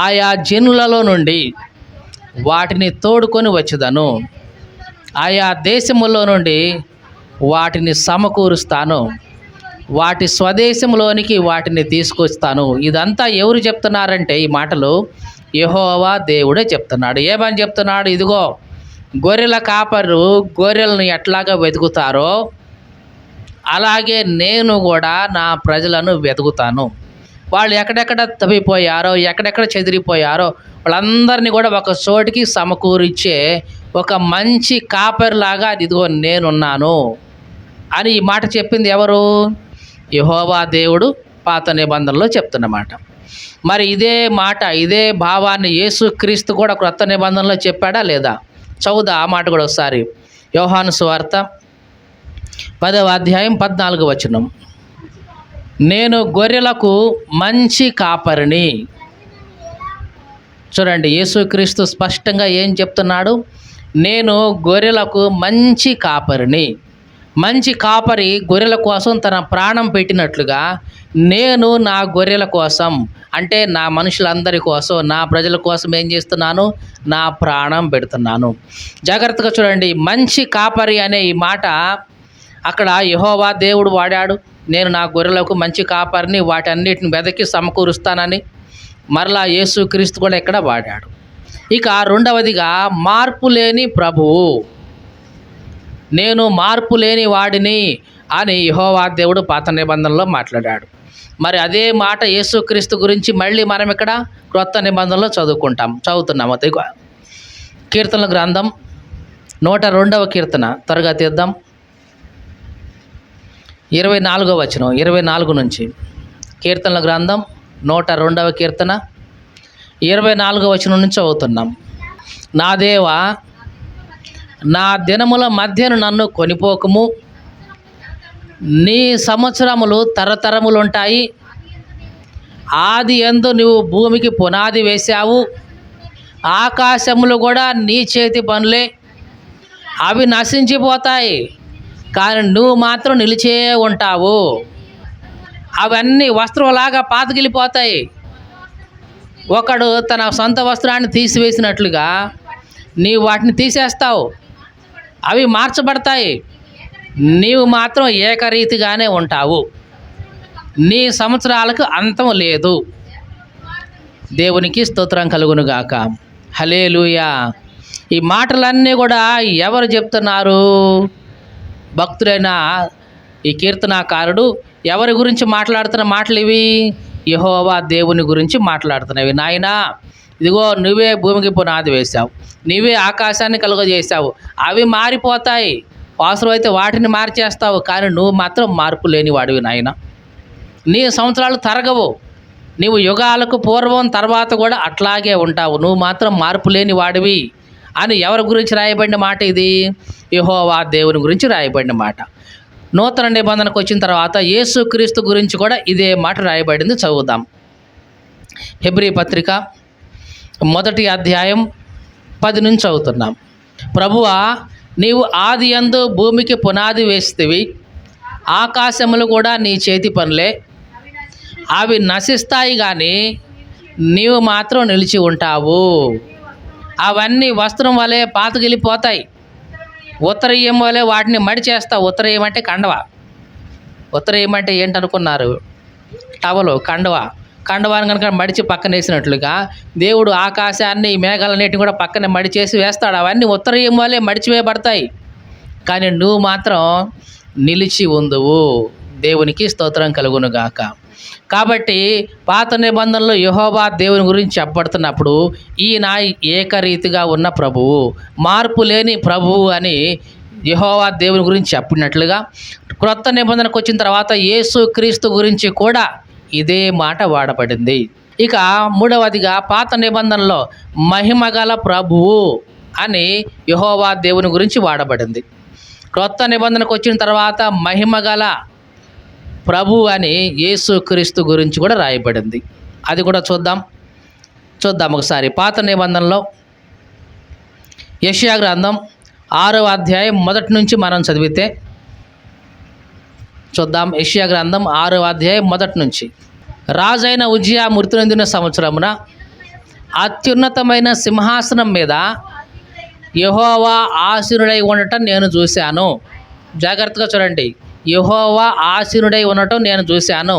ఆయా జనులలో నుండి వాటిని తోడుకొని వచ్చేదను, ఆయా దేశములో నుండి వాటిని సమకూరుస్తాను, వాటి స్వదేశంలోనికి వాటిని తీసుకొస్తాను. ఇదంతా ఎవరు చెప్తున్నారంటే ఈ మాటలు యెహోవా దేవుడే చెప్తున్నాడు. ఏమని చెప్తున్నాడు? ఇదిగో గొర్రెల కాపరు గొర్రెలను ఎట్లాగా వెతుకుతారో అలాగే నేను కూడా నా ప్రజలను వెతుకుతాను. వాళ్ళు ఎక్కడెక్కడ తప్పిపోయారో, ఎక్కడెక్కడ చెదిరిపోయారో వాళ్ళందరినీ కూడా ఒక చోటికి సమకూర్చే ఒక మంచి కాపరిలాగా ఇదిగో నేనున్నాను అని ఈ మాట చెప్పింది ఎవరు? యెహోవా దేవుడు పాత నిబంధనలో చెప్తున్నమాట. మరి ఇదే మాట, ఇదే భావాన్ని యేసుక్రీస్తు కూడా క్రొత్త నిబంధనలో చెప్పాడా లేదా? చదువుదా ఆ మాట కూడా ఒకసారి. యోహాను సువార్త 10వ అధ్యాయం 14వ వచనం. నేను గొర్రెలకు మంచి కాపరిని. చూడండి, యేసుక్రీస్తు స్పష్టంగా ఏం చెప్తున్నాడు? నేను గొర్రెలకు మంచి కాపరిని. మంచి కాపరి గొర్రెల కోసం తన ప్రాణం పెట్టినట్లుగా నేను నా గొర్రెల కోసం, అంటే నా మనుషులందరి కోసం, నా ప్రజల కోసం ఏం చేస్తున్నాను? నా ప్రాణం పెడుతున్నాను. జాగ్రత్తగా చూడండి, మంచి కాపరి అనే ఈ మాట అక్కడ యెహోవా దేవుడు వాడాడు. నేను నా గొర్రెలకు మంచి కాపరిని, వాటన్నిటిని వెదకి సమకూరుస్తానని మరలా యేసుక్రీస్తు కూడా ఇక్కడ వాడాడు. ఇక రెండవదిగా మార్పు లేని ప్రభువు. నేను మార్పు లేని వాడిని అని యెహోవా దేవుడు పాత నిబంధనలో మాట్లాడాడు. మరి అదే మాట యేసుక్రీస్తు గురించి మళ్ళీ మనం ఇక్కడ క్రొత్త నిబంధనలో చదువుతున్నాము. కీర్తనల గ్రంథం 102వ కీర్తన త్వరగా తీద్దాం. 24వ వచనం, 24 నుంచి. కీర్తనల గ్రంథం 102వ కీర్తన 24వ వచనం నుంచి చదువుతున్నాం. నా దేవా, నా దినముల మధ్యను నన్ను కొనిపోకుము. నీ సంవత్సరములు తరతరములుంటాయి. ఆది యందు నువ్వు భూమికి పునాది వేశావు. ఆకాశములు కూడా నీ చేతి పనులే. అవి నశించిపోతాయి, కానీ నువ్వు మాత్రం నిలిచే ఉంటావు. అవన్నీ వస్త్రంలాగా పాతగిలిపోతాయి. ఒకడు తన సొంత వస్త్రాన్ని తీసివేసినట్లుగా నీవు వాటిని తీసేస్తావు. అవి మార్చబడతాయి, నీవు మాత్రం ఏకరీతిగానే ఉంటావు. నీ సంవత్సరాలకు అంతం లేదు. దేవునికి స్తోత్రం కలుగునుగాక. హల్లెలూయా. ఈ మాటలన్నీ కూడా ఎవరు చెప్తున్నారు? భక్తుడైన ఈ కీర్తనాకారుడు ఎవరి గురించి మాట్లాడుతున్న మాటలు ఇవి? యెహోవా దేవుని గురించి మాట్లాడుతున్నవి. నాయనా, ఇదిగో నువ్వే భూమికి పునాది వేశావు, నువ్వే ఆకాశాన్ని కలుగజేశావు. అవి మారిపోతాయి, అవసరమైతే వాటిని మార్చేస్తావు, కానీ నువ్వు మాత్రం మార్పు లేని వాడివి నాయన. నీ సంవత్సరాలు తరగవు. నీవు యుగాలకు పూర్వం తర్వాత కూడా అట్లాగే ఉంటావు. నువ్వు మాత్రం మార్పు లేని వాడివి అని ఎవరి గురించి రాయబడిన మాట ఇది? యెహోవా దేవుని గురించి రాయబడిన మాట. నూతన నిబంధనకు వచ్చిన తర్వాత యేసుక్రీస్తు గురించి కూడా ఇదే మాట రాయబడింది. చదువుదాం. హెబ్రీ పత్రిక 1వ అధ్యాయం 10 నుంచి చదువుతున్నాం. ప్రభువా, నీవు ఆది యందు భూమికి పునాది వేస్తేవి. ఆకాశములు కూడా నీ చేతి పనులే. అవి నశిస్తాయి, కానీ నీవు మాత్రం నిలిచి ఉంటావు. అవన్నీ వస్త్రం వలె పాతగిలిపోతాయి. ఉత్తరీయం వలె వాటిని మడి చేస్తావు. ఉత్తరీయం అంటే కండవ. ఉత్తరీయం అంటే ఏంటనుకున్నారు? టవలు, కండవ. కండవాన్ని కనుక మడిచి పక్కన వేసినట్లుగా దేవుడు ఆకాశాన్ని, మేఘాలన్నిటిని కూడా పక్కన మడిచేసి వేస్తాడు. అవన్నీ ఉత్తరీయం వలె మడిచివేయబడతాయి, కానీ నువ్వు మాత్రం నిలిచి ఉందువు. దేవునికి స్తోత్రం కలుగునుగాక. కాబట్టి పాత నిబంధనలో యెహోవా దేవుని గురించి చెప్పబడుతున్నప్పుడు ఈయన ఏకరీతిగా ఉన్న ప్రభువు, మార్పు లేని ప్రభువు అని యెహోవా దేవుని గురించి చెప్పినట్లుగా, క్రొత్త నిబంధనకు వచ్చిన తర్వాత యేసుక్రీస్తు గురించి కూడా ఇదే మాట వాడబడింది. ఇక మూడవదిగా పాత నిబంధనలో మహిమగల ప్రభువు అని యెహోవా దేవుని గురించి వాడబడింది. క్రొత్త నిబంధనకు వచ్చిన తర్వాత మహిమగల ప్రభు అని యేసుక్రీస్తు గురించి కూడా రాయబడింది. అది కూడా చూద్దాం ఒకసారి. పాత నిబంధనలో యెషయా గ్రంథం 6వ అధ్యాయం 1 నుంచి మనం చదివితే చూద్దాం. యెషయా గ్రంథం 6వ అధ్యాయం 1 నుంచి. రాజైన ఉజ్జియా మృతి నొందిన సంవత్సరమున అత్యున్నతమైన సింహాసనం మీద యెహోవా ఆసీనుడై ఉండటం నేను చూశాను. జాగ్రత్తగా చూడండి. యెహోవా ఆసీనుడై ఉండటం నేను చూశాను.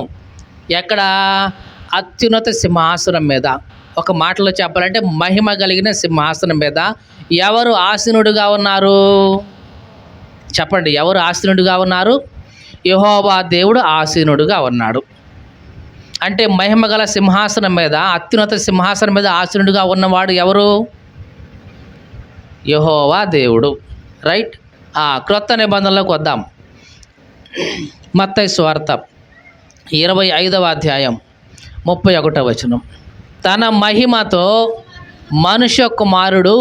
ఎక్కడ? అత్యున్నత సింహాసనం మీద. ఒక మాటలో చెప్పాలంటే మహిమ కలిగిన సింహాసనం మీద ఎవరు ఆసీనుడిగా ఉన్నారు? చెప్పండి, ఎవరు ఆసీనుడిగా ఉన్నారు? యెహోవా దేవుడు ఆసీనుడిగా ఉన్నాడు. అంటే మహిమ గల సింహాసనం మీద, అత్యున్నత సింహాసనం మీద ఆసీనుడిగా ఉన్నవాడు ఎవరు? యెహోవా దేవుడు. రైట్. క్రొత్త నిబంధనలోకి వద్దాం. మత్తయి సువార్త 25వ అధ్యాయం 31వ వచనం. తన మహిమతో మనుష్య కుమారుడు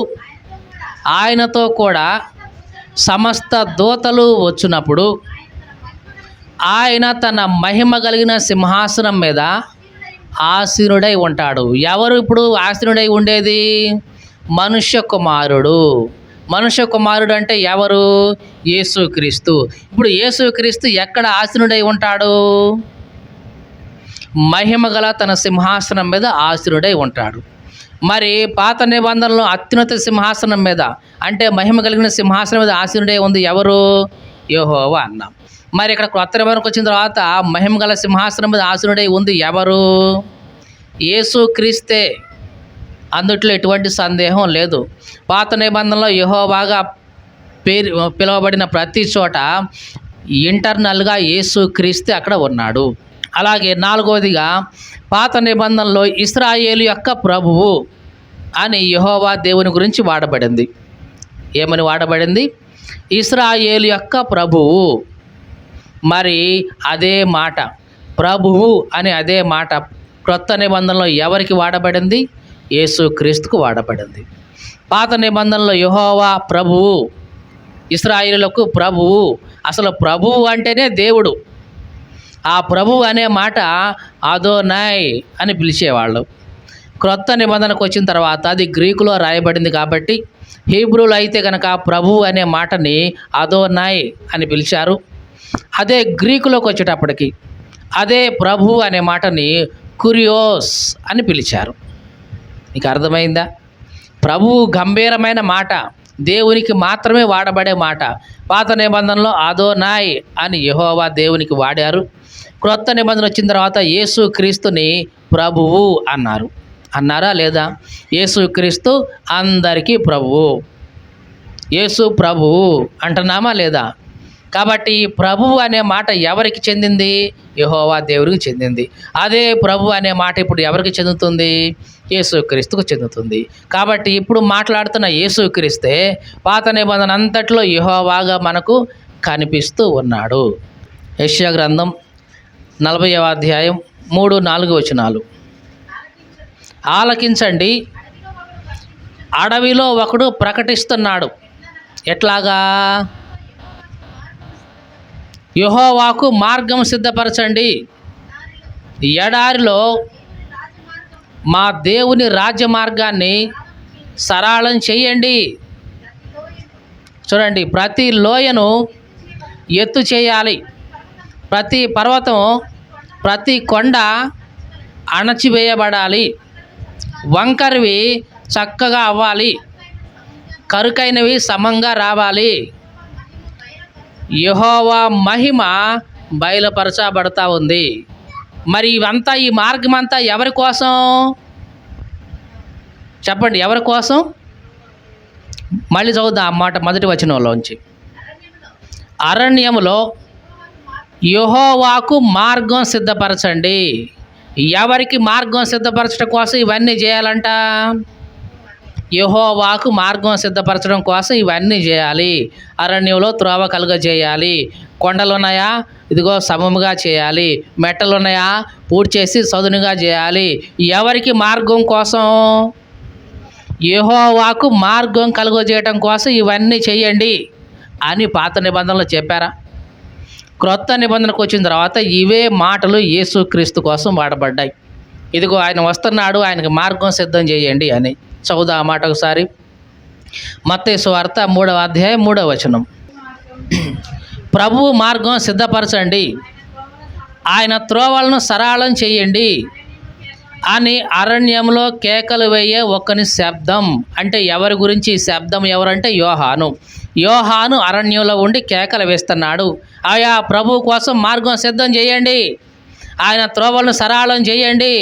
ఆయనతో కూడా సమస్త దూతలు వచ్చినప్పుడు ఆయన తన మహిమ కలిగిన సింహాసనం మీద ఆసీనుడై ఉంటాడు. ఎవరు ఇప్పుడు ఆసీనుడై ఉండేది? మనుష్య కుమారుడు. మనుష్య కుమారుడు అంటే ఎవరు? యేసుక్రీస్తు. ఇప్పుడు యేసుక్రీస్తు ఎక్కడ ఆసీనుడై ఉంటాడు? మహిమ గల తన సింహాసనం మీద ఆసీనుడై ఉంటాడు. మరి పాత నిబంధనలో అత్యున్నత సింహాసనం మీద, అంటే మహిమ కలిగిన సింహాసనం మీద ఆసీనుడై ఉంది ఎవరు? యెహోవా అన్నాం. మరి ఇక్కడ క్రొత్త నిబంధనకు వచ్చిన తర్వాత మహిమ గల సింహాసనం మీద ఆసీనుడై ఉంది ఎవరు? యేసుక్రీస్తే. అందుట్లో ఎటువంటి సందేహం లేదు. పాత నిబంధనలో యెహోవాగా పిలువబడిన ప్రతి చోట ఇంటర్నల్గా యేసుక్రీస్తే అక్కడ ఉన్నాడు. అలాగే 4వదిగా పాత నిబంధనలో ఇశ్రాయేలు యొక్క ప్రభువు అని యెహోవా దేవుని గురించి వాడబడింది. ఏమని వాడబడింది? ఇశ్రాయేలు యొక్క ప్రభువు. మరి అదే మాట ప్రభువు అని అదే మాట క్రొత్త నిబంధనలో ఎవరికి వాడబడింది? యేసుక్రీస్తుకు వాడబడింది. పాత నిబంధనలో యెహోవా ప్రభువు, ఇశ్రాయేలులకు ప్రభువు. అసలు ప్రభువు అంటేనే దేవుడు. ఆ ప్రభువు అనే మాట అదోనాయ్ అని పిలిచేవాళ్ళు. క్రొత్త నిబంధనకు వచ్చిన తర్వాత అది గ్రీకులో రాయబడింది కాబట్టి హీబ్రూలో అయితే కనుక ప్రభువు అనే మాటని అదోనాయ్ అని పిలిచారు. అదే గ్రీకులోకి వచ్చేటప్పటికి అదే ప్రభువు అనే మాటని కురియోస్ అని పిలిచారు. మీకు అర్థమైందా? ప్రభువు గంభీరమైన మాట, దేవునికి మాత్రమే వాడబడే మాట. పాత నిబంధనలో అదోనాయ్ అని యెహోవా దేవునికి వాడారు. క్రొత్త నిబంధన వచ్చిన తర్వాత యేసుక్రీస్తుని ప్రభువు అన్నారు. అన్నారా లేదా? యేసుక్రీస్తు అందరికీ ప్రభువు. యేసు ప్రభువు అంటున్నామా లేదా? కాబట్టి ప్రభువు అనే మాట ఎవరికి చెందింది? యెహోవా దేవుడికి చెందింది. అదే ప్రభు అనే మాట ఇప్పుడు ఎవరికి చెందుతుంది? యేసుక్రీస్తుకు చెందుతుంది. కాబట్టి ఇప్పుడు మాట్లాడుతున్న యేసుక్రీస్తే పాత నిబంధన అంతట్లో యెహోవాగా మనకు కనిపిస్తూ ఉన్నాడు. యెషయా గ్రంథం 40వ అధ్యాయం 3-4 వచనాలు. ఆలకించండి, అడవిలో ఒకడు ప్రకటిస్తున్నాడు. ఎట్లాగా? యెహోవాకు మార్గం సిద్ధపరచండి, ఎడారిలో మా దేవుని రాజ్య మార్గాన్ని సరళం చేయండి. చూడండి, ప్రతి లోయను ఎత్తు చేయాలి, ప్రతి పర్వతం, ప్రతి కొండ అణచివేయబడాలి, వంకరవి చక్కగా అవ్వాలి, కరుకైనవి సమంగా రావాలి. యెహోవా మహిమ బయలుపరచబడతా ఉంది. మరి ఇవంతా, ఈ మార్గం అంతా ఎవరి కోసం? చెప్పండి, ఎవరి కోసం? మళ్ళీ చదువుదాం ఆ మాట మొదటి వచనంలోంచి. అరణ్యములో యెహోవాకు మార్గం సిద్ధపరచండి. ఎవరికి మార్గం సిద్ధపరచడం కోసం ఇవన్నీ చేయాలంట? యెహోవాకు మార్గం సిద్ధపరచడం కోసం ఇవన్నీ చేయాలి. అరణ్యంలో త్రోవ కలుగజేయాలి. కొండలు ఉన్నాయా? ఇదిగో సమముగా చేయాలి. మెట్టలు ఉన్నాయా? పూర్తి చేసి సదునుగా చేయాలి. ఎవరికి మార్గం కోసం? యెహోవాకు మార్గం కలుగజేయడం కోసం ఇవన్నీ చేయండి అని పాత నిబంధనలో చెప్పారా? క్రొత్త నిబంధనకు వచ్చిన తర్వాత ఇవే మాటలు యేసుక్రీస్తు కోసం వాడబడ్డాయి. ఇదిగో ఆయన వస్తున్నాడు, ఆయనకి మార్గం సిద్ధం చేయండి అని. చదువుదా ఆ మాట ఒకసారి. మత్తయి సువార్త 3వ అధ్యాయం 3వ వచనం. ప్రభువు మార్గం సిద్ధపరచండి, ఆయన త్రోవలను సరళం చేయండి అని అరణ్యంలో కేకలు వేయే ఒకని శబ్దం. అంటే ఎవరి గురించి శబ్దం? ఎవరంటే యోహాను. యోహాను అరణ్యంలో ఉండి కేకలు వేస్తున్నాడు. ఆయా ప్రభు కోసం మార్గం సిద్ధం చేయండి, ఆయన త్రోవలను సరళం చేయండి.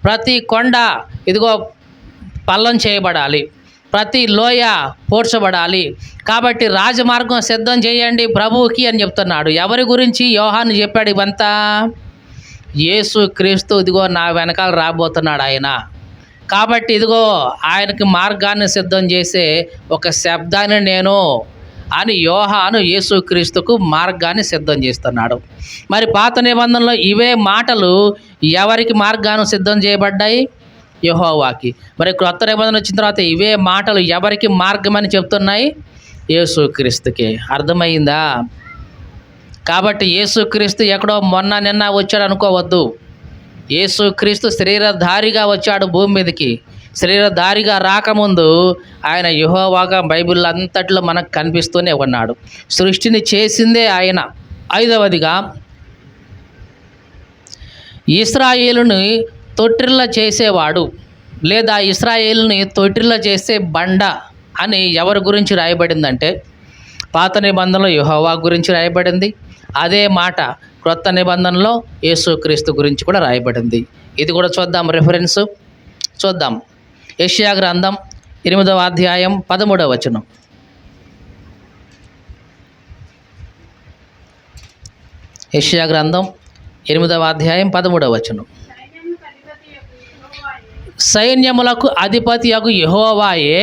ప్రతి కొండ ఇదిగో పల్లం చేయబడాలి, ప్రతి లోయ పోడ్చబడాలి. కాబట్టి రాజమార్గం సిద్ధం చేయండి ప్రభువుకి అని చెప్తున్నాడు. ఎవరి గురించి యోహాను చెప్పాడు ఇవంతా? యేసుక్రీస్తు ఇదిగో నా వెనకాల రాబోతున్నాడు ఆయన. కాబట్టి ఇదిగో ఆయనకి మార్గాన్ని సిద్ధం చేసే ఒక శబ్దాన్ని నేను అని యోహాను యేసుక్రీస్తుకు మార్గాన్ని సిద్ధం చేస్తున్నాడు. మరి పాత నిబంధనలో ఇవే మాటలు ఎవరికి మార్గాన్ని సిద్ధం చేయబడ్డాయి? యెహోవాకి. మరి క్రొత్త నిబంధన వచ్చిన తర్వాత ఇవే మాటలు ఎవరికి మార్గం అని చెప్తున్నాయి? యేసుక్రీస్తుకి. అర్థమైందా? కాబట్టి యేసుక్రీస్తు ఎక్కడో మొన్న నిన్న వచ్చాడు అనుకోవద్దు. యేసుక్రీస్తు శరీరధారిగా వచ్చాడు భూమి మీదకి. శరీరధారిగా రాకముందు ఆయన యెహోవాగా బైబిల్ అంతట్లో మనకు కనిపిస్తూనే ఉన్నాడు. సృష్టిని చేసిందే ఆయన. 5వదిగా ఇశ్రాయేలుని తొట్టిల్ల చేసేవాడు లేదా ఇశ్రాయేలుని తొట్టిల్ల చేసే బండ అని ఎవరి గురించి రాయబడిందంటే పాత నిబంధనలో యెహోవా గురించి రాయబడింది. అదే మాట క్రొత్త నిబంధనలో యేసుక్రీస్తు గురించి కూడా రాయబడింది. ఇది కూడా చూద్దాం, రెఫరెన్స్ చూద్దాం. యెషయా గ్రంథం 8వ అధ్యాయం 13వ వచనం. యెషయా గ్రంథం 8వ అధ్యాయం 13వ వచనం. సైన్యములకు అధిపతియగు యెహోవాయే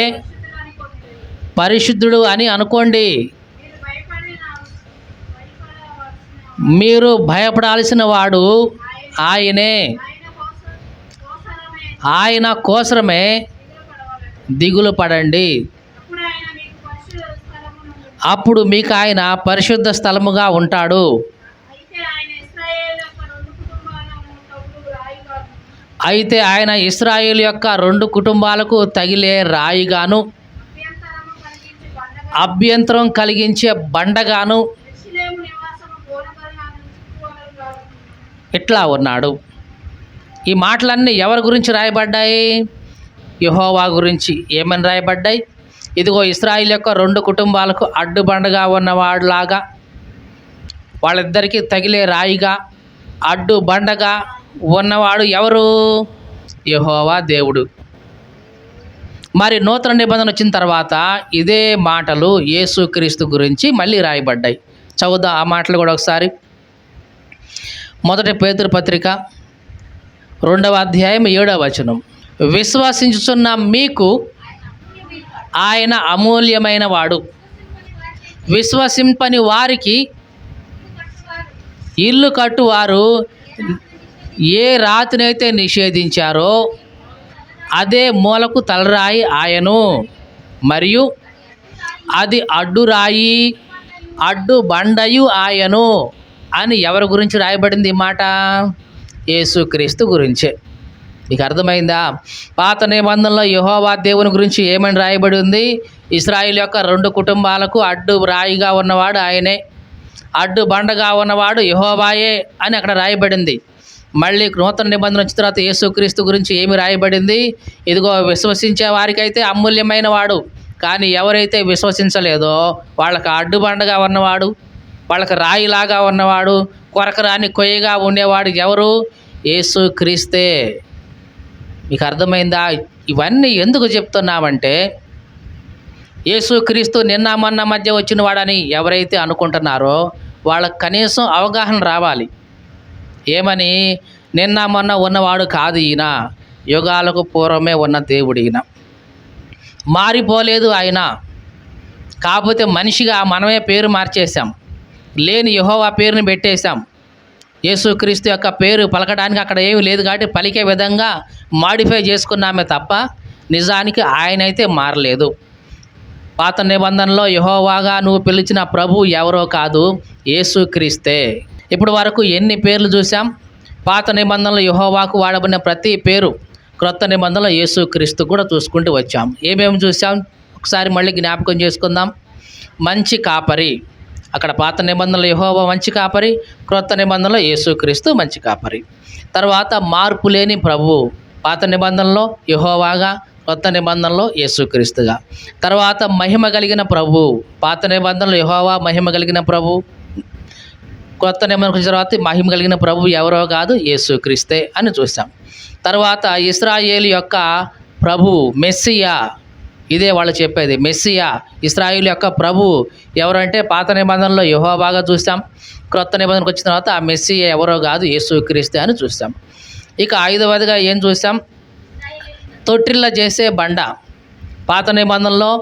పరిశుద్ధుడు అని అనుకోండి. మీరు మీరు భయపడాల్సిన వాడు ఆయనే. ఆయన కోసరమే దిగులు పడండి. అప్పుడు మీకు ఆయన పరిశుద్ధ స్థలముగా ఉంటాడు. అయితే ఆయన ఇశ్రాయేలు యొక్క 2 కుటుంబాలకు తగిలే రాయిగాను, అభ్యంతరం కలిగించే బండగాను ఇట్లా ఉన్నాడు. ఈ మాటలన్నీ ఎవరి గురించి రాయబడ్డాయి? యెహోవా గురించి. ఏమని రాయబడ్డాయి? ఇదిగో ఇశ్రాయేలు యొక్క 2 కుటుంబాలకు అడ్డుబండగా ఉన్నవాడులాగా, వాళ్ళిద్దరికీ తగిలే రాయిగా, అడ్డు బండగా ఉన్నవాడు ఎవరు? యెహోవా దేవుడు. మరి నూతన నిబంధన వచ్చిన తర్వాత ఇదే మాటలు యేసుక్రీస్తు గురించి మళ్ళీ రాయబడ్డాయి. చదువుదా ఆ మాటలు కూడా ఒకసారి. 1 పేతురు పత్రిక 2వ అధ్యాయం 7వ వచనం. విశ్వసించుచున్న మీకు ఆయన అమూల్యమైన వాడు, విశ్వసింపని వారికి ఇల్లు కట్టువారు ఏ రాతినైతే నిషేధించారో అదే మూలకు తలరాయి ఆయను, మరియు అది అడ్డురాయి అడ్డు బండయు ఆయను అని ఎవరి గురించి రాయబడింది ఈ మాట? యేసుక్రీస్తు గురించే. మీకు అర్థమైందా? పాత నిబంధనలో యెహోవా దేవుని గురించి ఏమని రాయబడి ఉంది? ఇశ్రాయేలు యొక్క 2 కుటుంబాలకు అడ్డు రాయిగా ఉన్నవాడు ఆయనే, అడ్డు బండగా ఉన్నవాడు యెహోవాయే అని అక్కడ రాయబడింది. మళ్ళీ నూతన నిబంధన వచ్చిన తర్వాత యేసుక్రీస్తు గురించి ఏమి రాయబడింది? ఇదిగో విశ్వసించే వారికైతే అమూల్యమైన వాడు, కానీ ఎవరైతే విశ్వసించలేదో వాళ్ళకి అడ్డుబండగా ఉన్నవాడు, వాళ్ళకి రాయిలాగా ఉన్నవాడు, కొరకరాని కొయ్యగా ఉండేవాడు ఎవరు? యేసుక్రీస్తే. మీకు అర్థమైందా? ఇవన్నీ ఎందుకు చెప్తున్నామంటే యేసుక్రీస్తు నిన్న మొన్న మధ్య వచ్చిన వాడని ఎవరైతే అనుకుంటున్నారో వాళ్ళకి కనీసం అవగాహన రావాలి. ఏమని? నిన్న మొన్న ఉన్నవాడు కాదు ఈయన, యుగాలకు పూర్వమే ఉన్న దేవుడు ఈయన, మారిపోలేదు ఆయన. కాకపోతే మనిషిగా మనమే పేరు మార్చేశాం, లేని యెహోవా పేరుని పెట్టేశాం. యేసుక్రీస్తు యొక్క పేరు పలకడానికి అక్కడ ఏమీ లేదు కాబట్టి పలికే విధంగా మాడిఫై చేసుకున్నామే తప్ప నిజానికి ఆయనైతే మారలేదు. పాత నిబంధనలో యెహోవాగా నువ్వు పిలిచిన ప్రభు ఎవరో కాదు, యేసుక్రీస్తే. ఇప్పుడు వరకు ఎన్ని పేర్లు చూసాం? పాత నిబంధనలో యెహోవాకు వాడబడిన ప్రతి పేరు, క్రొత్త నిబంధనలో యేసుక్రీస్తు కూడా చూసుకుంటూ వచ్చాం. ఏమేమి చూసాం ఒకసారి మళ్ళీ జ్ఞాపకం చేసుకుందాం. మంచి కాపరి, అక్కడ పాత నిబంధనలో యెహోవా మంచి కాపరి, క్రొత్త నిబంధనలో యేసుక్రీస్తు మంచి కాపరి. తర్వాత మార్పు లేని ప్రభువు, పాత నిబంధనలో యెహోవాగా, క్రొత్త నిబంధనలో యేసుక్రీస్తుగా. తర్వాత మహిమ కలిగిన ప్రభువు, పాత నిబంధనలో యెహోవా మహిమ కలిగిన ప్రభువు, క్రొత్త నిబంధన తర్వాత మహిమ కలిగిన ప్రభువు ఎవరో కాదు, యేసుక్రీస్తే అని చూసాం. తర్వాత ఇశ్రాయేలు యొక్క ప్రభువు మెస్సియా, ఇదే వాళ్ళు చెప్పేది మెస్సియా, ఇశ్రాయేలు యొక్క ప్రభువు ఎవరంటే పాత నిబంధనలో యెహోవాగా చూసాం, క్రొత్త నిబంధనకు వచ్చిన తర్వాత ఆ మెస్సియా ఎవరో కాదు, యేసుక్రీస్తే అని చూసాం. ఇక 5వదిగా ఏం చూసాం? తొట్టిల్ల చేసే బండ. పాత నిబంధనలో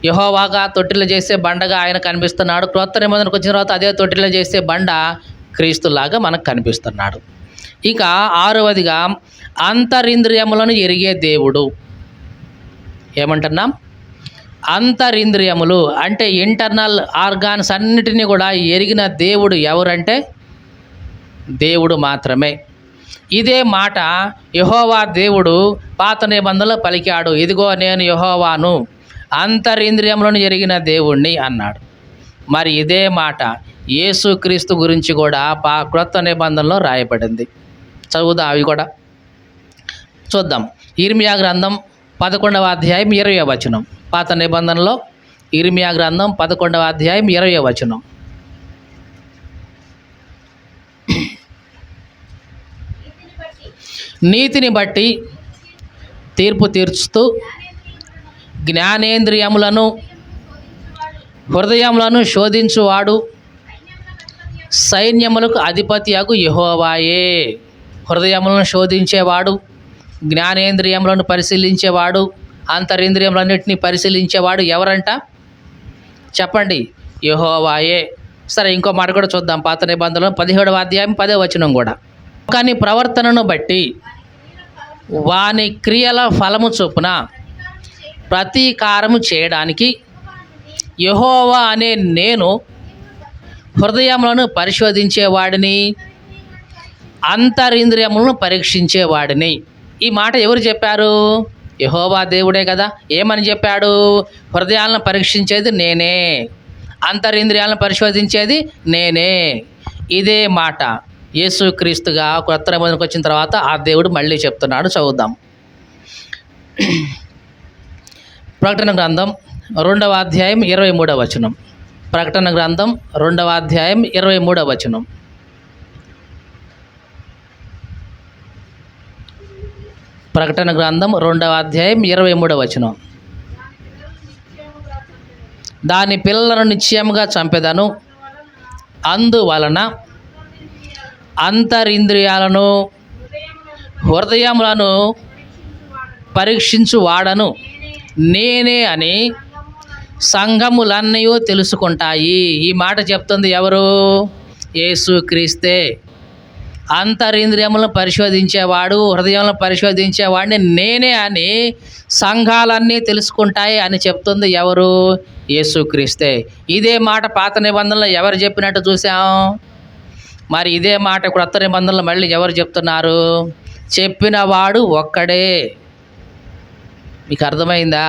యెహోవాగా తొట్టిల్ల చేసే బండగా ఆయన కనిపిస్తున్నాడు. క్రొత్త నిబంధనకు వచ్చిన తర్వాత అదే తొట్టిల్ల చేసే బండ క్రీస్తులాగా మనకు కనిపిస్తున్నాడు. ఇక 6వదిగా అంతరింద్రియములను ఎరిగే దేవుడు. ఏమంటున్నాం? అంతరింద్రియములు అంటే ఇంటర్నల్ ఆర్గాన్స్ అన్నిటినీ కూడా ఎరిగిన దేవుడు ఎవరంటే దేవుడు మాత్రమే. ఇదే మాట యెహోవా దేవుడు పాత నిబంధనలో పలికాడు. ఇదిగో నేను యెహోవాను, అంతరింద్రియములను ఎరిగిన దేవుణ్ణి అన్నాడు. మరి ఇదే మాట యేసుక్రీస్తు గురించి కూడా క్రొత్త నిబంధనలో రాయబడింది. చదువుదాం అవి కూడా చూద్దాం. ఇర్మియా గ్రంథం 11వ అధ్యాయం 20వ వచనం. పాత నిబంధనలో ఇర్మియా గ్రంథం 11వ అధ్యాయం 20వ వచనం. నీతిని బట్టి తీర్పు తీర్చుతూ జ్ఞానేంద్రియములను హృదయములను శోధించువాడు సైన్యములకు అధిపతియగు యెహోవాయే. హృదయములను శోధించేవాడు, జ్ఞానేంద్రియములను పరిశీలించేవాడు, అంతరింద్రియములన్నింటినీ పరిశీలించేవాడు ఎవరంట? చెప్పండి, యెహోవాయే. సరే, ఇంకో మాట కూడా చూద్దాం. పాత నిబంధనలో 17వ అధ్యాయం 10వ వచనం కూడా. కానీ ప్రవర్తనను బట్టి వాని క్రియల ఫలము చొప్పున ప్రతీకారము చేయడానికి యెహోవా అనే నేను హృదయములను పరిశోధించేవాడిని, అంతరింద్రియములను పరీక్షించేవాడిని. ఈ మాట ఎవరు చెప్పారు? యెహోవా దేవుడే కదా. ఏమని చెప్పాడు? హృదయాలను పరీక్షించేది నేనే, అంతరింద్రియాలను పరిశోధించేది నేనే. ఇదే మాట యేసుక్రీస్తుగా కొత్త నిబంధనకు వచ్చిన తర్వాత ఆ దేవుడు మళ్ళీ చెప్తున్నాడు. చదువుదాం. ప్రకటన గ్రంథం 2వ అధ్యాయం 23వ వచనం. ప్రకటన గ్రంథం 2వ అధ్యాయం 23వ వచనం. ప్రకటన గ్రంథం 2వ అధ్యాయం 23వ వచనం. దాని పిల్లలను నిశ్చయముగా చంపెదను, అందువలన అంతరింద్రియాలను హృదయములను పరీక్షించు వాడను నేనే అని సంఘములన్నీ తెలుసుకుంటాయి. ఈ మాట చెప్తుంది ఎవరు? యేసుక్రీస్తే. అంతరింద్రియములను పరిశోధించేవాడు, హృదయములను పరిశోధించేవాడిని నేనే అని సంఘాలన్నీ తెలుసుకుంటాయి అని చెప్తుంది ఎవరు? యేసుక్రీస్తే. ఇదే మాట పాత నిబంధనలో ఎవరు చెప్పినట్టు చూసాం. మరి ఇదే మాట క్రొత్త నిబంధనలు మళ్ళీ ఎవరు చెప్తున్నారు? చెప్పిన వాడు ఒక్కడే. మీకు అర్థమైందా?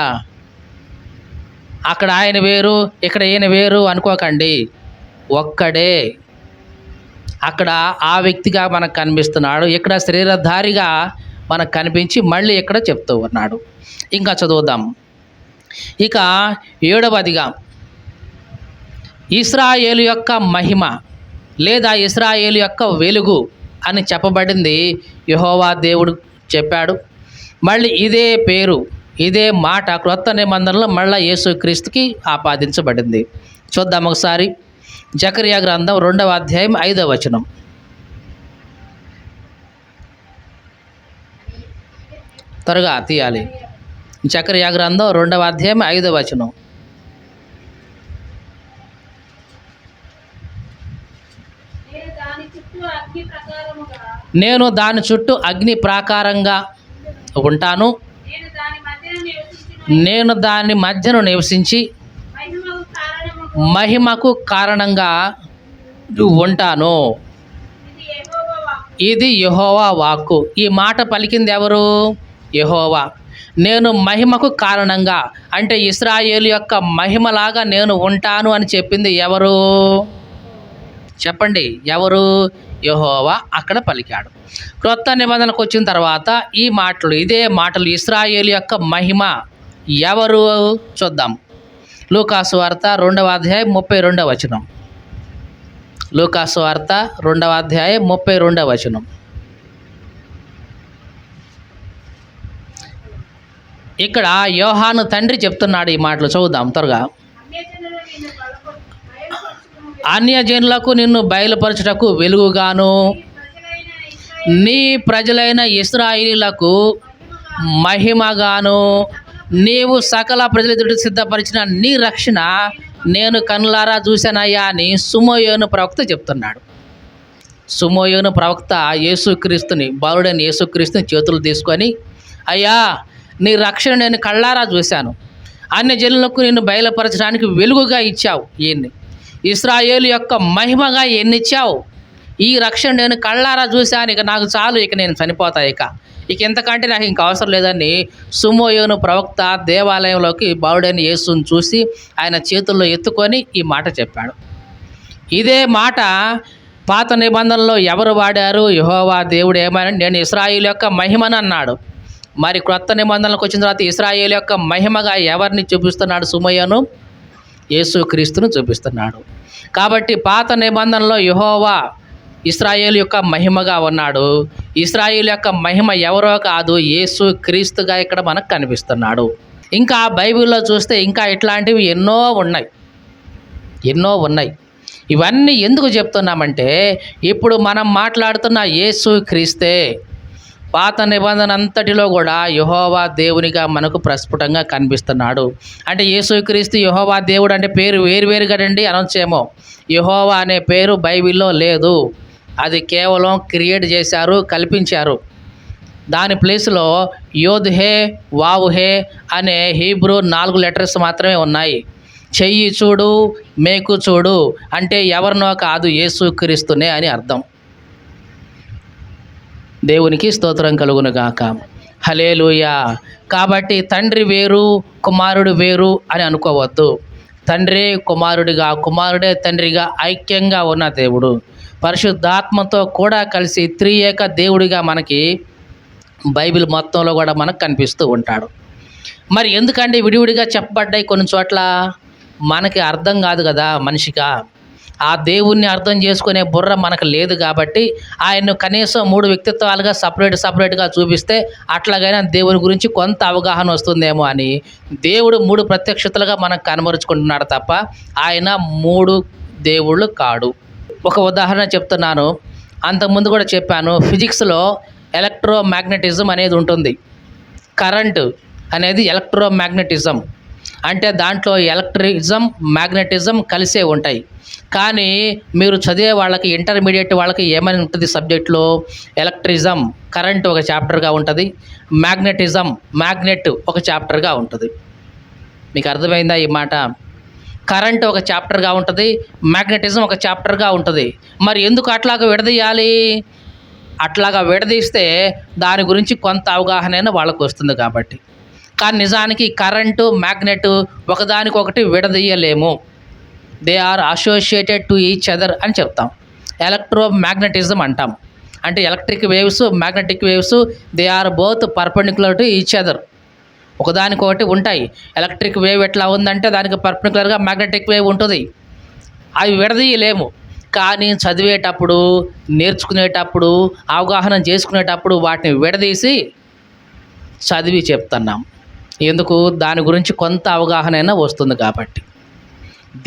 అక్కడ ఆయన వేరు, ఇక్కడ ఈయన వేరు అనుకోకండి. ఒక్కడే. అక్కడ ఆ వ్యక్తిగా మనకు కనిపిస్తున్నాడు, ఇక్కడ శరీరధారిగా మనకు కనిపించి మళ్ళీ ఇక్కడ చెప్తూ ఉన్నాడు. ఇంకా చదువుదాం. ఇక 7వదిగా ఇశ్రాయేలు యొక్క మహిమ లేదా ఇశ్రాయేలు యొక్క వెలుగు అని చెప్పబడింది యెహోవా దేవుడు చెప్పాడు. మళ్ళీ ఇదే పేరు, ఇదే మాట క్రొత్త నిబంధనలో మళ్ళీ యేసుక్రీస్తుకి ఆపాదించబడింది. చూద్దాం ఒకసారి. జకర్యా గ్రంథం 2వ అధ్యాయం 5వ వచనం. త్వరగా తీయాలి. జకర్యా గ్రంథం 2వ అధ్యాయం 5వ వచనం. నేను దాని చుట్టూ అగ్ని ప్రాకారంగా ఉంటాను, నేను దాని మధ్యను నివసించి మహిమకు కారణంగా ఉంటాను. ఇది యెహోవా వాక్కు. ఈ మాట పలికింది ఎవరు? యెహోవా. నేను మహిమకు కారణంగా అంటే ఇశ్రాయేలు యొక్క మహిమలాగా నేను ఉంటాను అని చెప్పింది ఎవరు? చెప్పండి, ఎవరు? యెహోవా అక్కడ పలికాడు. క్రొత్త నిబంధనకు వచ్చిన తర్వాత ఈ మాటలు, ఇదే మాటలు ఇశ్రాయేలు యొక్క మహిమ ఎవరు? చూద్దాం. లూకాసు వార్త 2వ అధ్యాయం 32వ వచనం. లూకాసు వార్త 2వ అధ్యాయం 32వ వచనం. ఇక్కడ యోహాను తండ్రి చెప్తున్నాడు ఈ మాటలు. చదువుదాం త్వరగా. అన్యజనులకు నిన్ను బయలుపరచుటకు వెలుగుగాను, నీ ప్రజలైన ఇశ్రాయేలీయులకు మహిమగాను, నీవు సకల ప్రజల ఎదుట సిద్ధపరిచిన నీ రక్షణ నేను కనులారా చూశానయ్యా అని సుమోయోను ప్రవక్త చెప్తున్నాడు. సుమోయోను ప్రవక్త యేసుక్రీస్తుని, బాలుడైన యేసుక్రీస్తుని చేతులు తీసుకొని, అయ్యా నీ రక్షణ నేను కళ్ళారా చూశాను, అన్యజనులకు నిన్ను బయలుపరచడానికి వెలుగుగా ఇచ్చావు, ఈయన్ని ఇశ్రాయేలు యొక్క మహిమగా ఎన్నిచ్చావు, ఈ రక్షణ నేను కళ్ళారా చూశాను, ఇక నాకు చాలు, ఇక నేను చనిపోతా, ఇక ఎంతకంటే నాకు ఇంక అవసరం లేదని సుమోయోను ప్రవక్త దేవాలయంలోకి బాలుడైన యేసుని చూసి ఆయన చేతుల్లో ఎత్తుకొని ఈ మాట చెప్పాడు. ఇదే మాట పాత నిబంధనలో ఎవరు వాడారు? యెహోవా దేవుడు ఏమని? నేను ఇశ్రాయేలు యొక్క మహిమను అన్నాడు. మరి క్రొత్త నిబంధనలకు వచ్చిన తర్వాత ఇశ్రాయేలు యొక్క మహిమగా ఎవరిని చూపిస్తున్నాడు? సుమోయోను యేసుక్రీస్తును చూపిస్తున్నాడు. కాబట్టి పాత నిబంధనలో యెహోవా ఇశ్రాయేలు యొక్క మహిమగా ఉన్నాడు. ఇశ్రాయేలు యొక్క మహిమ ఎవరో కాదు, యేసుక్రీస్తుగా ఇక్కడ మనకు కనిపిస్తున్నాడు. ఇంకా బైబిల్లో చూస్తే ఇంకా ఇట్లాంటివి ఎన్నో ఉన్నాయి. ఇవన్నీ ఎందుకు చెప్తున్నామంటే ఇప్పుడు మనం మాట్లాడుతున్న యేసుక్రీస్తే పాత నిబంధన అంతటిలో కూడా యెహోవా దేవునిగా మనకు ప్రస్ఫుటంగా కనిపిస్తున్నాడు. అంటే యేసుక్రీస్తు యెహోవా దేవుడు అంటే పేరు వేరువేరు కదండి అనొచ్చేమో. యెహోవా అనే పేరు బైబిల్లో లేదు. అది కేవలం క్రియేట్ చేశారు, కల్పించారు. దాని ప్లేస్లో యోద్ హే వావ్ హే అనే హీబ్రూ 4 లెటర్స్ మాత్రమే ఉన్నాయి. చెయ్యి చూడు, మేకు చూడు అంటే ఎవరినో కాదు, యేసుక్రీస్తునే అని అర్థం. దేవునికి స్తోత్రం కలుగునుగాక. హల్లెలూయా. కాబట్టి తండ్రి వేరు, కుమారుడు వేరు అని అనుకోవద్దు. తండ్రే కుమారుడిగా, కుమారుడే తండ్రిగా ఐక్యంగా ఉన్న దేవుడు. పరిశుద్ధాత్మతో కూడా కలిసి త్రియేక దేవుడిగా మనకి బైబిల్ మొత్తంలో కూడా మనకు కనిపిస్తూ ఉంటాడు. మరి ఎందుకండి విడివిడిగా చెప్పబడ్డాయి కొన్ని చోట్ల? మనకి అర్థం కాదు కదా మనిషిగా. ఆ దేవుణ్ణి అర్థం చేసుకునే బుర్ర మనకు లేదు కాబట్టి ఆయన్ను కనీసం 3 వ్యక్తిత్వాలుగా సపరేట్గా చూపిస్తే అట్లాగైనా దేవుని గురించి కొంత అవగాహన వస్తుందేమో అని దేవుడు 3 ప్రత్యక్షతలుగా మనకు కనబరుచుకుంటున్నాడు తప్ప ఆయన 3 దేవుళ్ళు కాడు. ఒక ఉదాహరణ చెప్తున్నాను, అంతకుముందు కూడా చెప్పాను. ఫిజిక్స్లో ఎలక్ట్రోమాగ్నెటిజం అనేది ఉంటుంది. కరెంటు అనేది ఎలక్ట్రోమాగ్నెటిజం అంటే దాంట్లో ఎలక్ట్రిజం, మ్యాగ్నెటిజం కలిసే ఉంటాయి. కానీ మీరు చదివే వాళ్ళకి, ఇంటర్మీడియట్ వాళ్ళకి ఏమని ఉంటుంది సబ్జెక్ట్లో? ఎలక్ట్రిజం కరెంట్ ఒక చాప్టర్గా ఉంటుంది, మ్యాగ్నెట్ ఒక చాప్టర్గా ఉంటుంది. మీకు అర్థమైందా ఈ మాట? కరెంట్ ఒక చాప్టర్గా ఉంటుంది, మ్యాగ్నెటిజం ఒక చాప్టర్గా ఉంటుంది. మరి ఎందుకు అట్లాగా విడదీయాలి? అట్లాగా విడదీస్తే దాని గురించి కొంత అవగాహన వాళ్ళకు వస్తుంది కాబట్టి. కానీ నిజానికి కరెంటు, మ్యాగ్నెట్ ఒకదానికొకటి విడదీయలేము. They are associated to each other అని చెప్తాం. ఎలక్ట్రోమాగ్నెటిజం అంటాం. అంటే electric waves, magnetic waves they are both perpendicular to each other. ఒకదానికొకటి ఉంటాయి. ఎలక్ట్రిక్ వేవ్ ఎట్లా ఉందంటే దానికి పర్పెండిక్యులర్గా మ్యాగ్నెటిక్ వేవ్ ఉంటుంది. అవి విడదీయలేము. కానీ చదివేటప్పుడు, నేర్చుకునేటప్పుడు, అవగాహన చేసుకునేటప్పుడు వాటిని విడదీసి చదివి చెప్తున్నాం. ఎందుకు? దాని గురించి కొంత అవగాహన అయినా వస్తుంది కాబట్టి.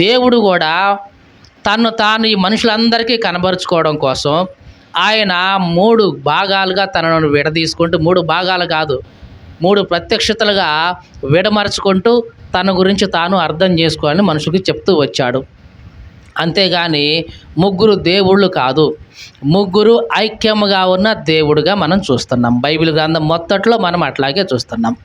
దేవుడు కూడా తను తాను ఈ మనుషులందరికీ కనబరుచుకోవడం కోసం ఆయన 3 భాగాలుగా తనను విడదీసుకుంటూ, 3 భాగాలు కాదు, 3 ప్రత్యక్షతలుగా విడమరుచుకుంటూ తన గురించి తాను అర్థం చేసుకోవాలని మనుషులకి చెప్తూ వచ్చాడు. అంతేగాని 3 దేవుళ్ళు కాదు, 3 ఐక్యముగా ఉన్న దేవుడుగా మనం చూస్తున్నాం. బైబిల్ గ్రంథం మొత్తట్లో మనం అట్లాగే చూస్తున్నాం.